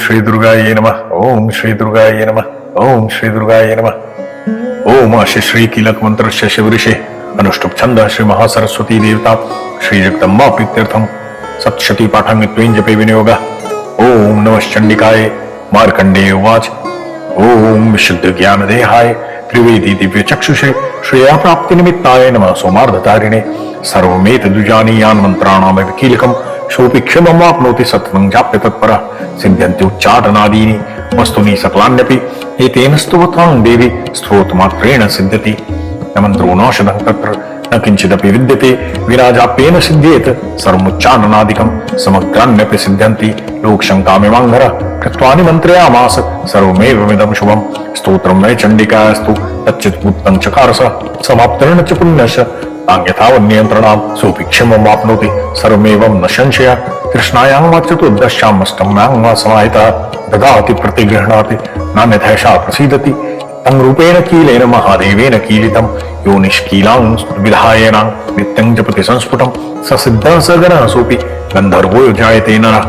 श्री दुर्गाये नमः। ओम श्री दुर्गाये नमः। ओम श्री दुर्गाये नमः। ओम अश्य श्री कीलक मंत्र शिवऋषे अनुष्टुप छंद श्री महासरस्वती देवता श्री जगदम्बा प्रीत्यर्थम सप्तशती पाठांग जपे विनियोग। ओम नमः चंडिकाय। मार्कंडेय उवाच ओम विशुद्ध ज्ञान देहाय त्रिवेदी दिव्य चक्षुषे श्रेया प्राप्ति निमित्ताय नमः। सोमार्धतारिणे सर्वमेत द्विजानीयान् मंत्राणाम कीलकम शोपि क्षममाप्नोति सत्वं जाप्य तत्परः सिद्ध्यन्ति उच्चाटनादीनि वस्तुनि सकलान्यपि एतेन स्तुवतां देवी स्तोत्रमात्रेण सिद्ध्यति। न मंत्रो नौषधं तत्र न किंचिदपि विद्यते विराजाप्येन सिद्ध्येत सर्वमुच्चाटनादिकं समग्रान्यपि सिद्ध्यन्ति लोकशङ्कामिवाङ्घ्रः कृत्वा निमन्त्रयामास सर्वमेवमिदं शुभं स्तोत्रं मे चण्डिकास्तु तच्चित्पुत्तं चकारस समाप्तेन च पुण्यस्य तान्यथावन्नियन्त्रणां सोऽपि क्षममाप्नोति सर्वमेवं न संशयः। कृष्णायां वा चतुर्दश्यामष्टम्यां वा समाहितः ददाति प्रतिगृह्णाति नान्यथैषा प्रसीदति। तं रूपेण कीलेन महादेवेन कीलितं यो निष्कीलां विधायेनां नित्यं जपति संस्फुटं स सिद्धः स गणः सोऽपि गन्धर्वो जायते नरः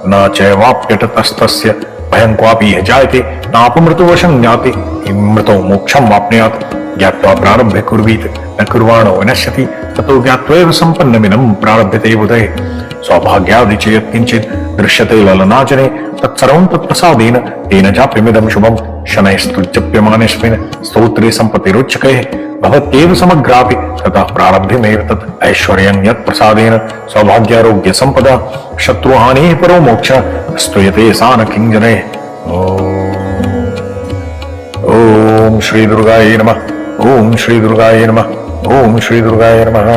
न चैवाप्यटतस्तस्य भयं क्वापि यः जायते नापमृतवशं ज्ञाति मृतो मोक्षं वाप्नुयात्। ज्ञात्वा प्रारभ्य कुर्वीत न कुर्वाणो विनश्यति ततो ज्ञात्वैव सम्पन्नमिदं प्रारभ्यते बुधैः। सौभाग्यादि चेत् किञ्चित् दृश्यते ललनाजने तत्सर्वं तत्प्रसादेन तेन चाप्यमिदं शुभं शनैस्तु जप्यमानेऽस्मिन् स्तोत्रे सम्पत्तिरुच्यकैः भवत्येव समग्रापि ततः प्रारभ्यमेव तत् ऐश्वर्यं यत् प्रसादेन सौभाग्यारोग्य सम्पदा शत्रुहानिः परो मोक्षः स्तूयते सा न किञ्जनैः। ओम श्री दुर्गाये नमः। ओम श्री दुर्गाये नमः। ओम श्री दुर्गाये नमः।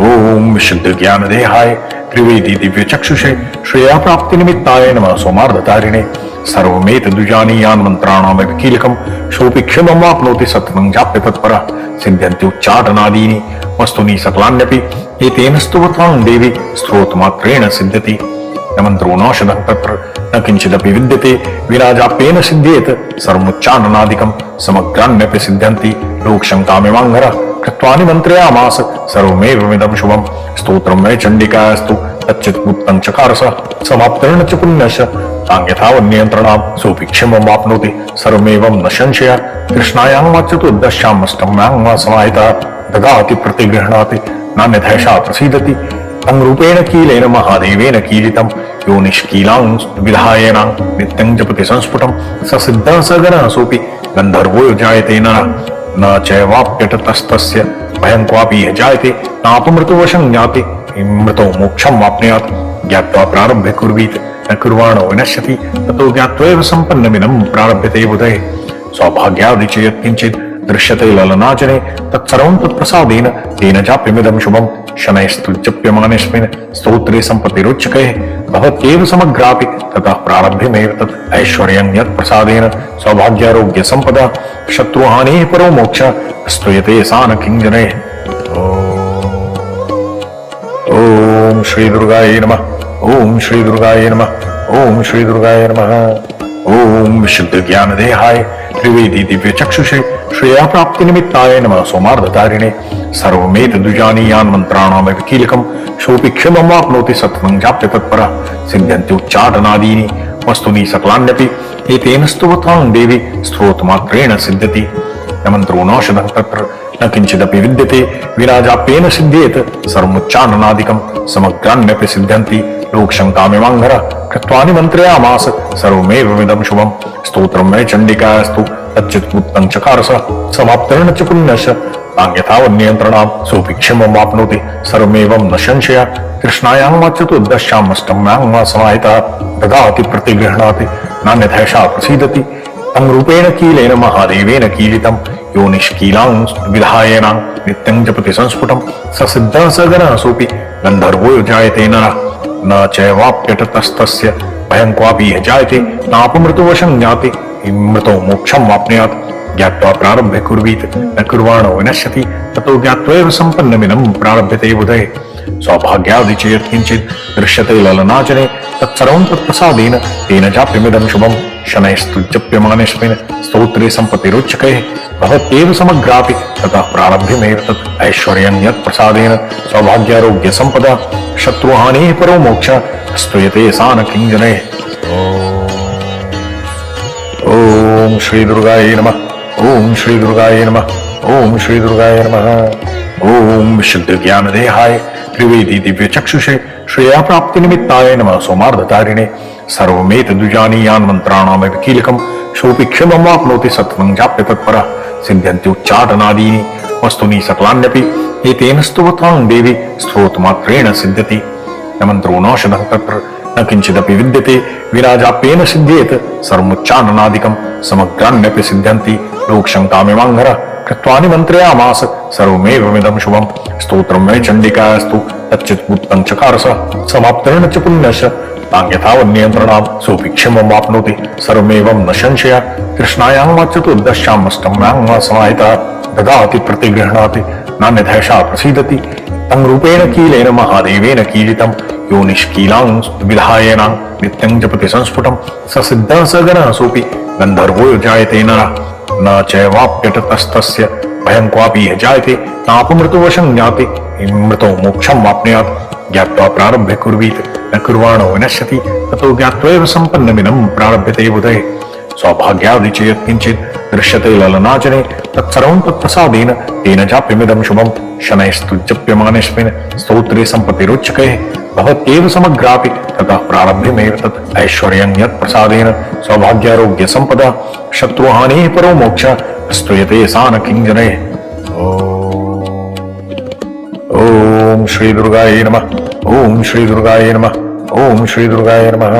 ओम विशुद्ध ज्ञान देहाय त्रिवेदी दिव्य चक्षुषे श्रेया प्राप्ति निमित्ताय नमः। सोमार्धतारिणे सर्वमेत द्विजानीयान् मंत्राणाम कीलकम शोऽपि क्षममाप्नोति सत्वं जाप्य तत्परः सिद्ध्यन्ति उच्चाटनादीनि वस्तुनि सकलान्यपि एतेन स्तुवतां देवी स्तोत्रमात्रेण सिद्ध्यति। न मंत्रो नौषधं तत्र न किंचिदपि विद्यते विराजाप्येन सिद्ध्येत सर्वमुच्चाटनादिकं समग्रान्यपि सिद्ध्यन्ति लोकशङ्कामिवाङ्घ्रः कृत्वा निमन्त्रयामास सर्वमेवमिदं शुभं स्तोत्रं मे चण्डिकास्तु तच्चित्पुत्तं चकारस समाप्तेन च पुण्यस्य तान्यथावन्नियन्त्रणां सोऽपि क्षममाप्नोति सर्वमेवं न संशयः। कृष्णायां वा चतुर्दश्यामष्टम्यां वा समाहितः ददाति प्रतिगृह्णाति नान्यथैषा प्रसीदति। तं रूपेण कीलेन महादेवेन कीलितं यो निष्कीलां विधायेनां नित्यं जपति संस्फुटं स सिद्धः स गणः सोऽपि गन्धर्वो जायते नरः न चैवाप्यटतस्तस्य भयं क्वापि यः जायते नापमृतवशं ज्ञाति मृतो मोक्षं वाप्नुयात्। ज्ञात्वा प्रारभ्य कुर्वीत न कुर्वाणो विनश्यति ततो ज्ञात्वैव सम्पन्नमिदं प्रारभ्यते बुधैः। सौभाग्यादि चेत् किञ्चित् दृश्यते ललनाजने तत्सर्वं तत्प्रसादेन तेन चाप्यमिदं शुभं शनैस्तु जप्यमानेऽस्मिन् स्तोत्रे सम्पत्तिरुच्यकैः भवत्येव समग्रापि ततः प्रारभ्यमेव तत् ऐश्वर्यं यत् प्रसादेन सौभाग्यारोग्य सम्पदा शत्रुहानिः परो मोक्षः स्तूयते सा न किञ्जनैः। ओम श्री दुर्गाये नमः। ओम श्री दुर्गाये नमः। ओम श्री दुर्गाये नमः। ओम विशुद्ध ज्ञान देहाय त्रिवेदी दिव्य चक्षुषे श्रेया प्राप्ति निमित्ताय नमः। सोमार्धतारिणे सर्वमेत द्विजानीयान् मंत्राणाम कीलकम शोऽपि क्षममाप्नोति सत्वं जाप्य तत्परः सिद्ध्यन्ति उच्चाटनादीनि वस्तुनि सकलान्यपि एतेन स्तुवतां देवी स्तोत्रमात्रेण सिद्ध्यति। न मंत्रो नौषधं तत्र न किंचिदपि विद्यते विराजाप्येन सिद्ध्येत सर्वमुच्चाटनादिकं समग्रान्यपि सिद्ध्यन्ति लोकशङ्कामिवाङ्घ्रः कृत्वा निमन्त्रयामास सर्वमेवमिदं शुभं स्तोत्रं मे चण्डिकास्तु तच्चित्पुत्तं चकारस समाप्तेन च पुण्यस्य तान्यथावन्नियन्त्रणां सोऽपि क्षममाप्नोति सर्वमेवं न संशयः। कृष्णायां वा चतुर्दश्यामष्टम्यां वा समाहितः ददाति प्रतिगृह्णाति नान्यथैषा प्रसीदति। तं रूपेण कीलेन महादेवेन कीलितं यो निष्कीलां विधायेनां नित्यं जपति संस्फुटं स सिद्धः स गणः सोऽपि गन्धर्वो जायते नरः न चैवाप्यटतस्तस्य भयं क्वापि यः जायते नापमृतवशं ज्ञाति मृतो मोक्षं वाप्नुयात्। ज्ञात्वा प्रारभ्य कुर्वीत न कुर्वाणो विनश्यति ततो ज्ञात्वैव सम्पन्नमिदं प्रारभ्यते बुधैः। सौभाग्यादि चेत् किञ्चित् दृश्यते ललनाजने तत्सर्वं तत्प्रसादेन तेन चाप्यमिदं शुभं शनैस्तु जप्यमानेऽस्मिन् स्तोत्रे सम्पत्तिरुच्यकैः भवत्येव समग्रापि ततः प्रारभ्यमेव तत् ऐश्वर्यं यत् प्रसादेन सौभाग्यारोग्य सम्पदा शत्रुहानिः परो मोक्षः स्तूयते सा न किञ्जनैः। ओम श्री दुर्गाय नमः। ओम श्री दुर्गाय नमः। ओम श्री दुर्गाय नमः। ओम विशुद्ध ज्ञान देहाय त्रिवेदी दिव्य चक्षुषे श्रेया प्राप्ति निमित्ताय नमः। सोमार्धतारिणे सर्वमेत द्विजानीयान् मंत्राणाम कीलकम शोपि क्षममाप्नोति सत्वं जाप्य तत्परः सिद्ध्यन्ति उच्चाटनादीनि वस्तुनि सकलान्यपि एतेन स्तुवतां देवी स्तोत्रमात्रेण सिद्ध्यति न मंत्रो नौषधं तत्र न किंचिदपि विद्यते विराजाप्येन सिद्ध्येत सर्वमुच्चाटनादिकं समग्रान्यपि सिद्ध्यन्ति लोकशङ्कामिवाङ्घरः कृत्वानि मन्त्रयामास सर्वमेवमिदं शुभं स्तोत्रं मे चण्डिकास्तु तच्चित्पुत्तं चकारस समाप्तेन च पुण्यस्य तान्यथावन्नियन्त्रणां सोऽपि क्षममाप्नोति सर्वमेवं न संशयः कृष्णायां वा चतुर्दश्याम् अष्टम्यां वा समाहितः ददाति प्रतिगृह्णाति नान्यथैषा प्रसीदति तं रूपेण कीलेन महादेवेन कीलितं यो निष्कीलां विधायेनां नित्यं जपति संस्फुटं स सिद्धः स गणः सोऽपि गन्धर्वो जायते नरः न चैवाप्यटतस्तस्य भयं क्वापि यः जायते नापमृतवशं ज्ञाते मृतो मोक्षं वाप्नुयात् ज्ञात्वा प्रारभ्य कुर्वीत न कुर्वाणो विनश्यति ततो ज्ञात्वैव सम्पन्नमिदं प्रारभ्यते बुधैः सौभाग्यादि च यत्किञ्चित् दृश्यते ललनाजने तत्सर्वं तत्प्रसादेन तेन चाप्यमिदं शुभं शनैस्तु जप्यमानेऽस्मिन् स्तोत्रे सम्पत्तिरुच्यकैः भवत्येव समग्रापि ततः प्रारभ्यमेव तत् ऐश्वर्यं यत्प्रसादेन सौभाग्यारोग्यसम्पदा शत्रुहानिः परो मोक्षः स्तूयते सा न किञ्जनैः। ओम श्री दुर्गाय नमः। ओम श्री दुर्गाय नमः। ओम श्री दुर्गाय नमः।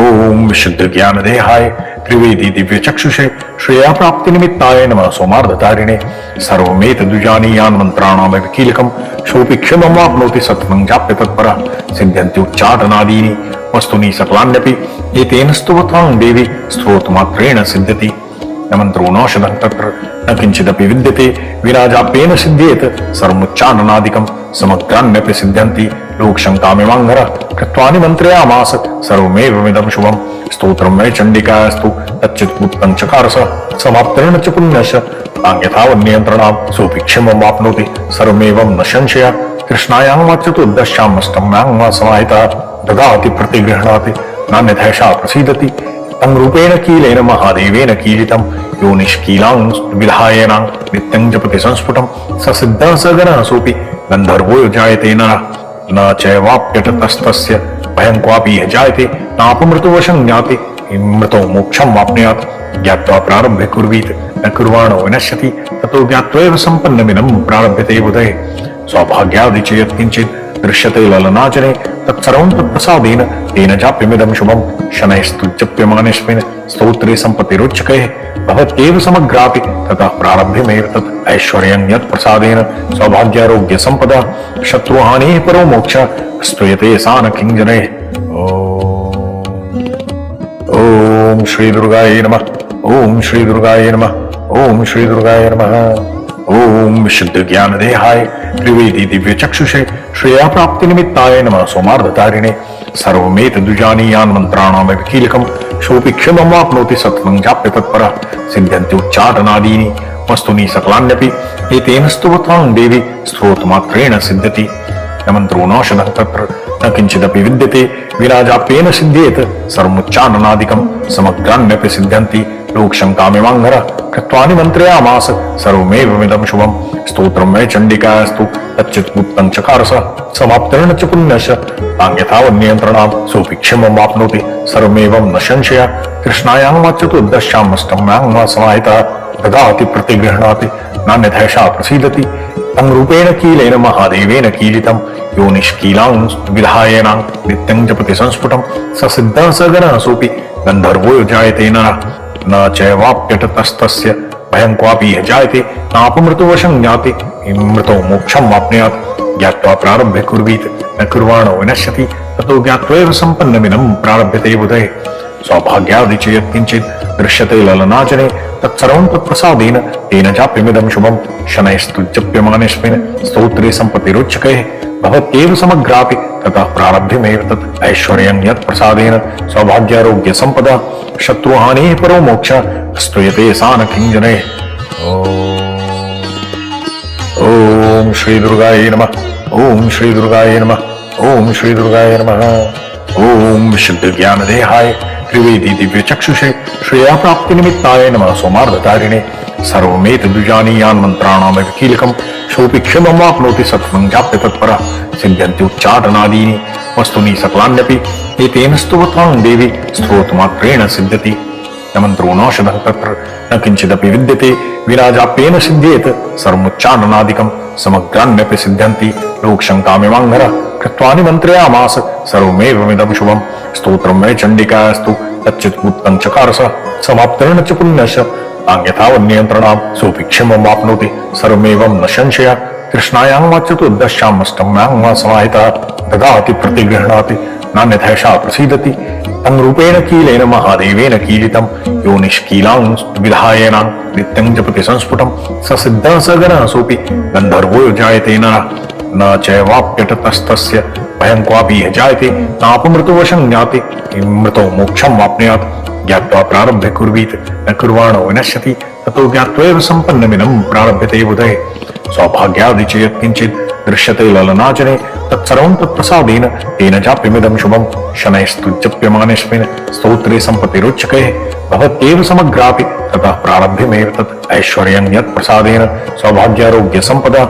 ओम विशुद्ध ज्ञान देहाय त्रिवेदी दिव्य चक्षुषे श्रेया प्राप्ति निमित्ताय नमः। सोमार्धतारिणे सर्वमेत द्विजानीयान् मंत्राणाम कीलकम शोपि क्षममाप्नोति सत्वं जाप्य तत्परः सिद्ध्यन्ति उच्चाटनादीनि वस्तुनि सकलान्यपि एतेन स्तुवतां देवी स्तोत्रमात्रेण सिद्ध्यति न मंत्रो नौषधं तत्र न किंचिदपि विद्यते विराजाप्येन सिद्ध्येत सर्वमुच्चाटनादिकं समग्रान्यपि सिद्ध्यन्ति लोकशङ्कामिवाङ्घरः कृत्वानि मन्त्रयामास सर्वमेवमिदं शुभं स्तोत्रं मे चण्डिकास्तु तच्चित्पुत्तं चकारस समाप्तेन च पुण्यस्य तान्यथावन्नियन्त्रणां सोऽपि क्षममाप्नोति सर्वमेवं न संशयः कृष्णायां वा चतुर्दश्याम् अष्टम्यां वा समाहितः ददाति प्रतिगृह्णाति नान्यथैषा प्रसीदति तं रूपेण कीलेन महादेवेन कीलितं यो निष्कीलां विधायेनां नित्यं जपति संस्फुटं स सिद्धः स गणः सोऽपि गन्धर्वो जायते नरः न चैवाप्यटतस्तस्य भयं क्वापि यः जायते नापमृतवशं ज्ञाते मृतो मोक्षं वाप्नुयात् ज्ञात्वा प्रारभ्य कुर्वीत न कुर्वाणो विनश्यति ततो ज्ञात्वैव सम्पन्नमिदं प्रारभ्यते बुधैः सौभाग्यादि च यत्किञ्चित् दृश्यते ललनाजने तत्सर्वं तत्प्रसादेन तेन चाप्यमिदं शुभं शनैस्तु जप्यमानेऽस्मिन् स्तोत्रे सम्पत्तिरुच्यकैः भवत्येव समग्रापि ततः प्रारभ्यमेव तत् ऐश्वर्यं यत्प्रसादेन सौभाग्यारोग्यसम्पदा शत्रुहानिः परो मोक्षः स्तूयते सा न किञ्जनैः। ओम श्री दुर्गाय नमः। ओम श्री दुर्गाय नमः। ओम श्री दुर्गाय नमः। ओम विशुद्ध ज्ञान देहाय त्रिवेदी दिव्य चक्षुषे श्रेया प्राप्ति निमित्ताय नमः। सोमार्धतारिणे सर्वमेत द्विजानीयान् मंत्राणाम कीलकम शोऽपि क्षममाप्नोति सत्वं जाप्य तत्परः सिद्ध्यन्ति उच्चाटनादीनि वस्तुनि सकलान्यपि एतेन स्तुवतां देवी स्तोत्रमात्रेण सिद्ध्यति न मंत्रो नौषधं तत्र न किंचिदपि विद्यते विराजाप्येन सिद्ध्येत सर्वमुच्चाटनादिकं समग्रान्यपि सिद्ध्यन्ति लोकशङ्कामिवाङ्घरः कृत्वानि मन्त्रयामास सर्वमेवमिदं शुभं स्तोत्रं मे चण्डिकास्तु तच्चित्पुत्तं चकारस समाप्तेन च पुण्यस्य तान्यथावन्नियन्त्रणां सोऽपि क्षममाप्नोति सर्वमेवं न संशयः कृष्णायां वा चतुर्दश्याम् अष्टम्यां वा समाहितः ददाति प्रतिगृह्णाति नान्यथैषा प्रसीदति तं रूपेण कीलेन महादेवेन कीलितं यो निष्कीलां विधायेनां नित्यं जपति संस्फुटं स सिद्धः स गणः सोऽपि गन्धर्वो जायते नरः न चैवाप्यटतस्तस्य भयं क्वापि यः जायते नापमृतवशं ज्ञाते मृतो मोक्षं वाप्नुयात् ज्ञात्वा प्रारभ्य कुर्वीत न कुर्वाणो विनश्यति ततो ज्ञात्वैव सम्पन्नमिदं प्रारभ्यते बुधैः सौभाग्यादि च यत्किञ्चित् दृश्यते ललनाजने तत्सर्वं तत्प्रसादेन तेन चाप्यमिदं शुभं शनैस्तु जप्यमानेऽस्मिन् स्तोत्रे सम्पत्तिरुच्यकैः भवत्येव समग्रापि ततः प्रारभ्यमेव तत् ऐश्वर्यं यत्प्रसादेन सौभाग्यारोग्यसम्पदा शत्रुहानिः परो मोक्षः स्तूयते सा न किञ्जनैः। ओम श्री दुर्गाय नमः। ओम श्री दुर्गाय नमः। ओम श्री दुर्गाय नमः। ओम विशुद्ध ज्ञान देहाय त्रिवेदी दिव्य चक्षुषे श्रेया प्राप्ति निमित्ताय नमः सोमार्धतारिणे सर्वमेत द्विजानीयान् मंत्राणामेव कीलकम् सोऽपि क्षममाप्नोति सत्त्वं जाप्य तत्परः सिद्ध्यन्ति उच्चाटनादीनि वस्तुनि सकलान्यपि एतेन स्तुवतां देवी स्तोत्रमात्रेण सिद्ध्यति न मंत्रो नौषधः तत्र न किंचिदपि विद्यते विराजाप्येन सिद्ध्येत सर्वोच्चाटनादिकं समग्रान्यपि सिद्ध्यन्ति लोकशङ्कामिवाङ्घरः कृत्वा निमन्त्रयामास सर्वमेवमिदं शुभं स्तोत्रं मे चण्डिकास्तु तच्चित्पुत्तं चकार सः समाप्तेन च पुण्यस्य तान्यथावन्नियन्त्रणां सोऽपि क्षममाप्नोति सर्वमेवं न संशयः कृष्णायां वा चतुर्दश्यामष्टम्यां वा समाहितः ददाति प्रतिगृह्णाति नान्यथैषा प्रसीदति तं रूपेण कीलेन महादेवेन कीलितं यो निष्कीलां विधायेनां नित्यं जपति संस्फुटं स सिद्धः स गणः सोऽपि गन्धर्वो जायते नरः न चैवाप्यटतस्तस्य भयं क्वापि यः जायते नापमृतवशं ज्ञाति मृतो मोक्षं वाप्नुयात् ज्ञात्वा प्रारभ्य कुर्वीत न कुर्वाणो विनश्यति ततो ज्ञात्वैव सम्पन्नमिदं प्रारभ्यते बुधे सौभाग्यादि च यत्किञ्चित् दृश्यते ललनाजने तत्सर्वं तत्प्रसादेन तेन चाप्यमिदं शुभं शनैस्तु जप्यमानेऽस्मिन् स्तोत्रे सम्पत्तिरुच्यते भवत्येव समग्रापि ततः प्रारभ्यमेव तत् ऐश्वर्यं यत्प्रसादेन सौभाग्यारोग्यसम्पदा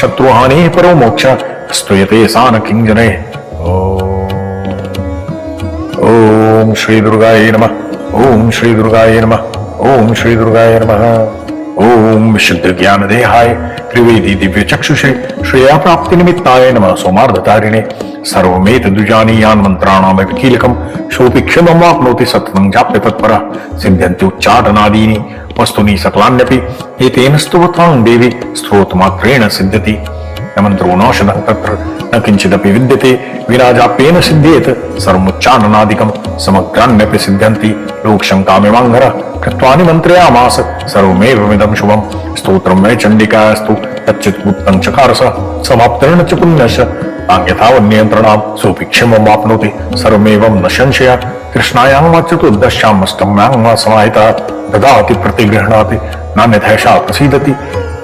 शत्रुहानिः परो मोक्षः स्तूयते सा न किञ्जनैः। ॐ श्री दुर्गायै नमः। ॐ श्री दुर्गायै नमः। ॐ श्री दुर्गायै नमः। ॐ विशुद्ध ज्ञान देहाय त्रिवेदी दिव्य चक्षुषे श्रेया प्राप्ति निमित्ताय नमः सोमार्धतारिणे सर्वमेत द्विजानीयान् मंत्राणामेव कीलकम् सोऽपि क्षममाप्नोति सत्त्वं जाप्य तत्परः सिद्ध्यन्ति उच्चाटनादीनि वस्तुनि सकलान्यपि एतेन स्तुवतां देवी स्तोत्रमात्रेण सिद्ध्यति न मंत्रो नौषधः तत्र न किंचिदपि विद्यते विराजाप्येन सिद्ध्येत सर्वोच्चाटनादिकं समग्रान्यपि सिद्ध्यन्ति लोकशङ्कामिवाङ्घरः कृत्वा निमन्त्रयामास सर्वमेवमिदं शुभं स्तोत्रं मे चण्डिकास्तु तच्चित्पुत्तं चकार सः समाप्तेन च पुण्यस्य तान्यथावन्नियन्त्रणां सोऽपि क्षममाप्नोति सर्वमेवं न संशयः कृष्णायां वा चतुर्दश्यामष्टम्यां वा समाहितः ददाति प्रतिगृह्णाति नान्यथैषा प्रसीदति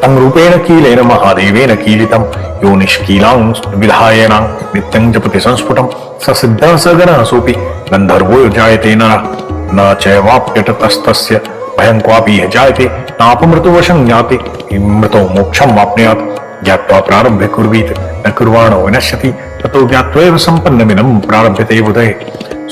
तं रूपेण कीलेन महादेवेन कीलितं यो निष्कीलां विधायेनां नित्यं जपति संस्फुटं स सिद्धः स गणः सोऽपि गन्धर्वो जायते नरः न चैवाप्यटतस्तस्य भयं क्वापि यः जायते नापमृतवशं ज्ञाति मृतो मोक्षं वाप्नुयात् ज्ञात्वा प्रारभ्य कुर्वीत न कुर्वाणो विनश्यति ततो ज्ञात्वैव सम्पन्नमिदं प्रारभ्यते बुधे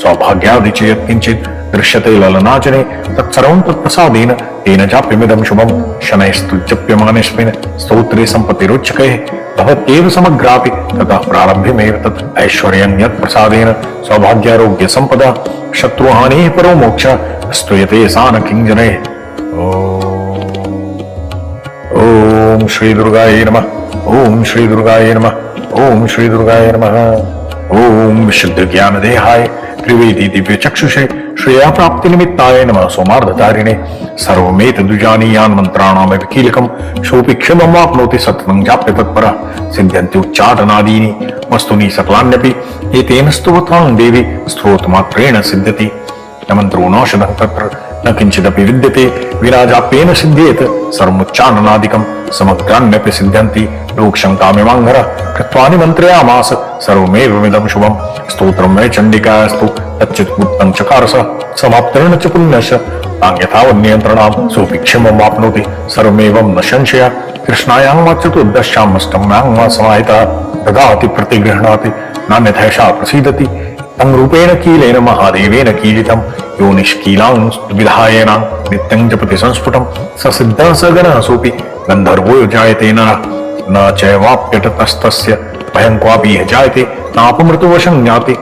सौभाग्यादि च यत्किञ्चित् दृश्यते ललनाजने तत्सर्वं तत्प्रसादेन तेन चाप्यमिदं शुभं शनैस्तु जप्यमानेऽस्मिन् स्तोत्रे सम्पत्तिरुच्यते भवत्येव समग्रापि ततः प्रारभ्यमेव तत् ऐश्वर्यं यत्प्रसादेन सौभाग्यारोग्यसम्पदा शत्रुहानिः परो मोक्षः स्तूयते सा न किञ्जनैः। ॐ श्री दुर्गायै नमः। ॐ श्री दुर्गायै नमः। ॐ श्री दुर्गायै नमः। ॐ विशुद्ध ज्ञान देहाय त्रिवेदी दिव्य चक्षुषे श्रेया प्राप्ति निमित्ताय नमः सोमार्धतारिणे सर्वमेत द्विजानीयान् मंत्राणामेव कीलकम् सोऽपि क्षममाप्नोति सत्त्वं जाप्य तत्परः सिद्ध्यन्ति उच्चाटनादीनि वस्तुनि सकलान्यपि एतेन स्तुवतां देवी स्तोत्रमात्रेण सिद्ध्यति न मंत्रो नौषधः तत्र न किंचिदपि विद्यते विराजाप्येन सिद्ध्येत सर्वोच्चाटनादिकं समग्रान्यपि सिद्ध्यन्ति लोकशङ्कामिवाङ्घरः कृत्वा निमन्त्रयामास सर्वमेवमिदं शुभं स्तोत्रं मे चण्डिकास्तु तच्चित्पुत्तं चकार सः समाप्तेन च पुण्यस्य तान्यथावन्नियन्त्रणां सोऽपि क्षममाप्नोति सर्वमेवं न संशयः कृष्णायां वा चतुर्दश्यामष्टम्यां वा समाहितः ददाति प्रतिगृह्णाति नान्यथैषा प्रसीदति तं रूपेण कीलेन महादेवेन कीलितं यो निष्कीलां विधायेनां नित्यं जपति संस्फुटं स सिद्धः स गणः सोऽपि गन्धर्वो जायते नरः न चैवाप्यटतस्तस्य भयं क्वापि यः जायते नापमृतवशं ज्ञाति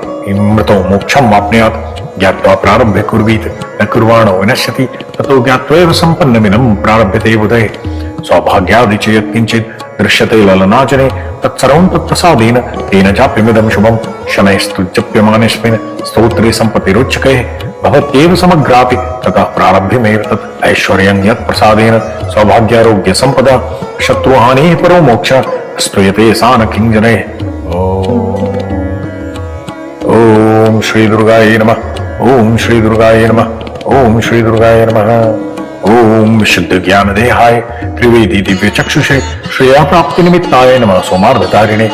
मृतो मोक्षं वाप्नुयात् ज्ञात्वा प्रारभ्य कुर्वीत न कुर्वाणो विनश्यति ततो ज्ञात्वैव सम्पन्नमिदं प्रारभ्यते बुधे सौभाग्यादि च यत्किञ्चित् दृश्यते ललनाजने तत्सर्वं तत्प्रसादेन तेन चाप्यमिदं शुभं शनैस्तु जप्यमानेऽस्मिन् स्तोत्रे सम्पत्तिरुच्यते भवत्येव समग्रापि ततः प्रारभ्यमेव तत् ऐश्वर्यं यत्प्रसादेन सौभाग्यारोग्यसम्पदा शत्रुहानिः परो मोक्षः स्तूयते सा न किञ्जनैः। ॐ श्री दुर्गायै नमः। ॐ श्री दुर्गायै नमः। ॐ श्री दुर्गायै नमः। ओम विशुद्ध ज्ञान देहाय त्रिवेदी दिव्य चक्षुषे श्रेया प्राप्ति निमित्ताय नमः सोमार्धतारिणे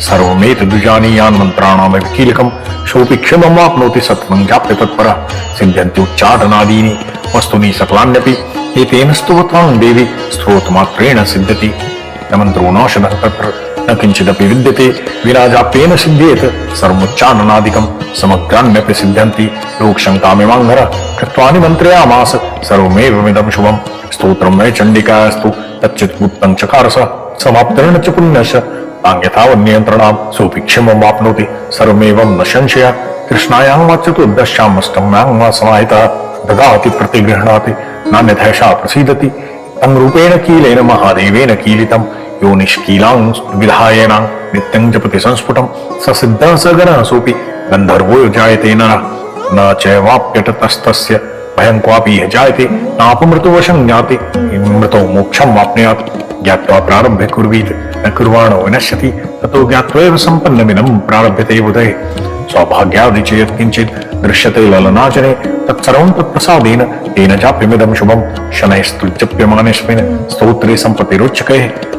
सर्वमेत द्विजानीयान् मंत्राणाम कीलकम शोपि क्षममाप्नोति सत्वं जाप्य तत्परा सिद्ध्यन्ति उच्चाटनादीनि वस्तुनि सकलान्यपि एतेन स्तुवतां देवी स्तोत्रमात्रेण सिद्ध्यति न मंत्रो नाशनः तत्र न किंचिदपि विद्यते विराजाप्येन सिद्ध्येत सर्वोच्चाटनादिकं समग्रान्यपि सिद्ध्यन्ति लोकशङ्कामिमाङ्घर कृत्वा निमन्त्रयामास सर्वमेवमिदं शुभं स्तोत्रं मे चण्डिकास्तु तच्चित्पुत्तं चकारस समाप्तेन च पुण्यस्य तान्यथावन्नियन्त्रणां सोऽपि क्षममाप्नोति सर्वमेवं न संशयः कृष्णायां वा चतुर्दश्यामष्टम्यां वा समाहितः ददाति प्रतिगृह्णाति नान्यथैषा प्रसीदति तं रूपेण कीलेन महादेवेन कीलितं यो निष्कीलां विधायेनां नित्यं जपति संस्फुटं स सिद्धः स गणः सोऽपि गन्धर्वो जायते नरः न चैवाप्यटतस्तस्य भयं क्वापि यः जायते नापमृतवशं ज्ञाति मृतो मोक्षं वाप्नुयात् ज्ञात्वा प्रारभ्य कुर्वीत न कुर्वाणो विनश्यति ततो ज्ञात्वैव सम्पन्नमिदं प्रारभ्यते बुधे सौभाग्यादि चेत् किञ्चित् दृश्यते ललनाजने तत्सर्वं तत्प्रसादेन तेन चाप्यमिदं शुभं शनैस्तुज्जप्यमानेऽस्मिन् स्तोत्रे सम्पत्तिरुच्यते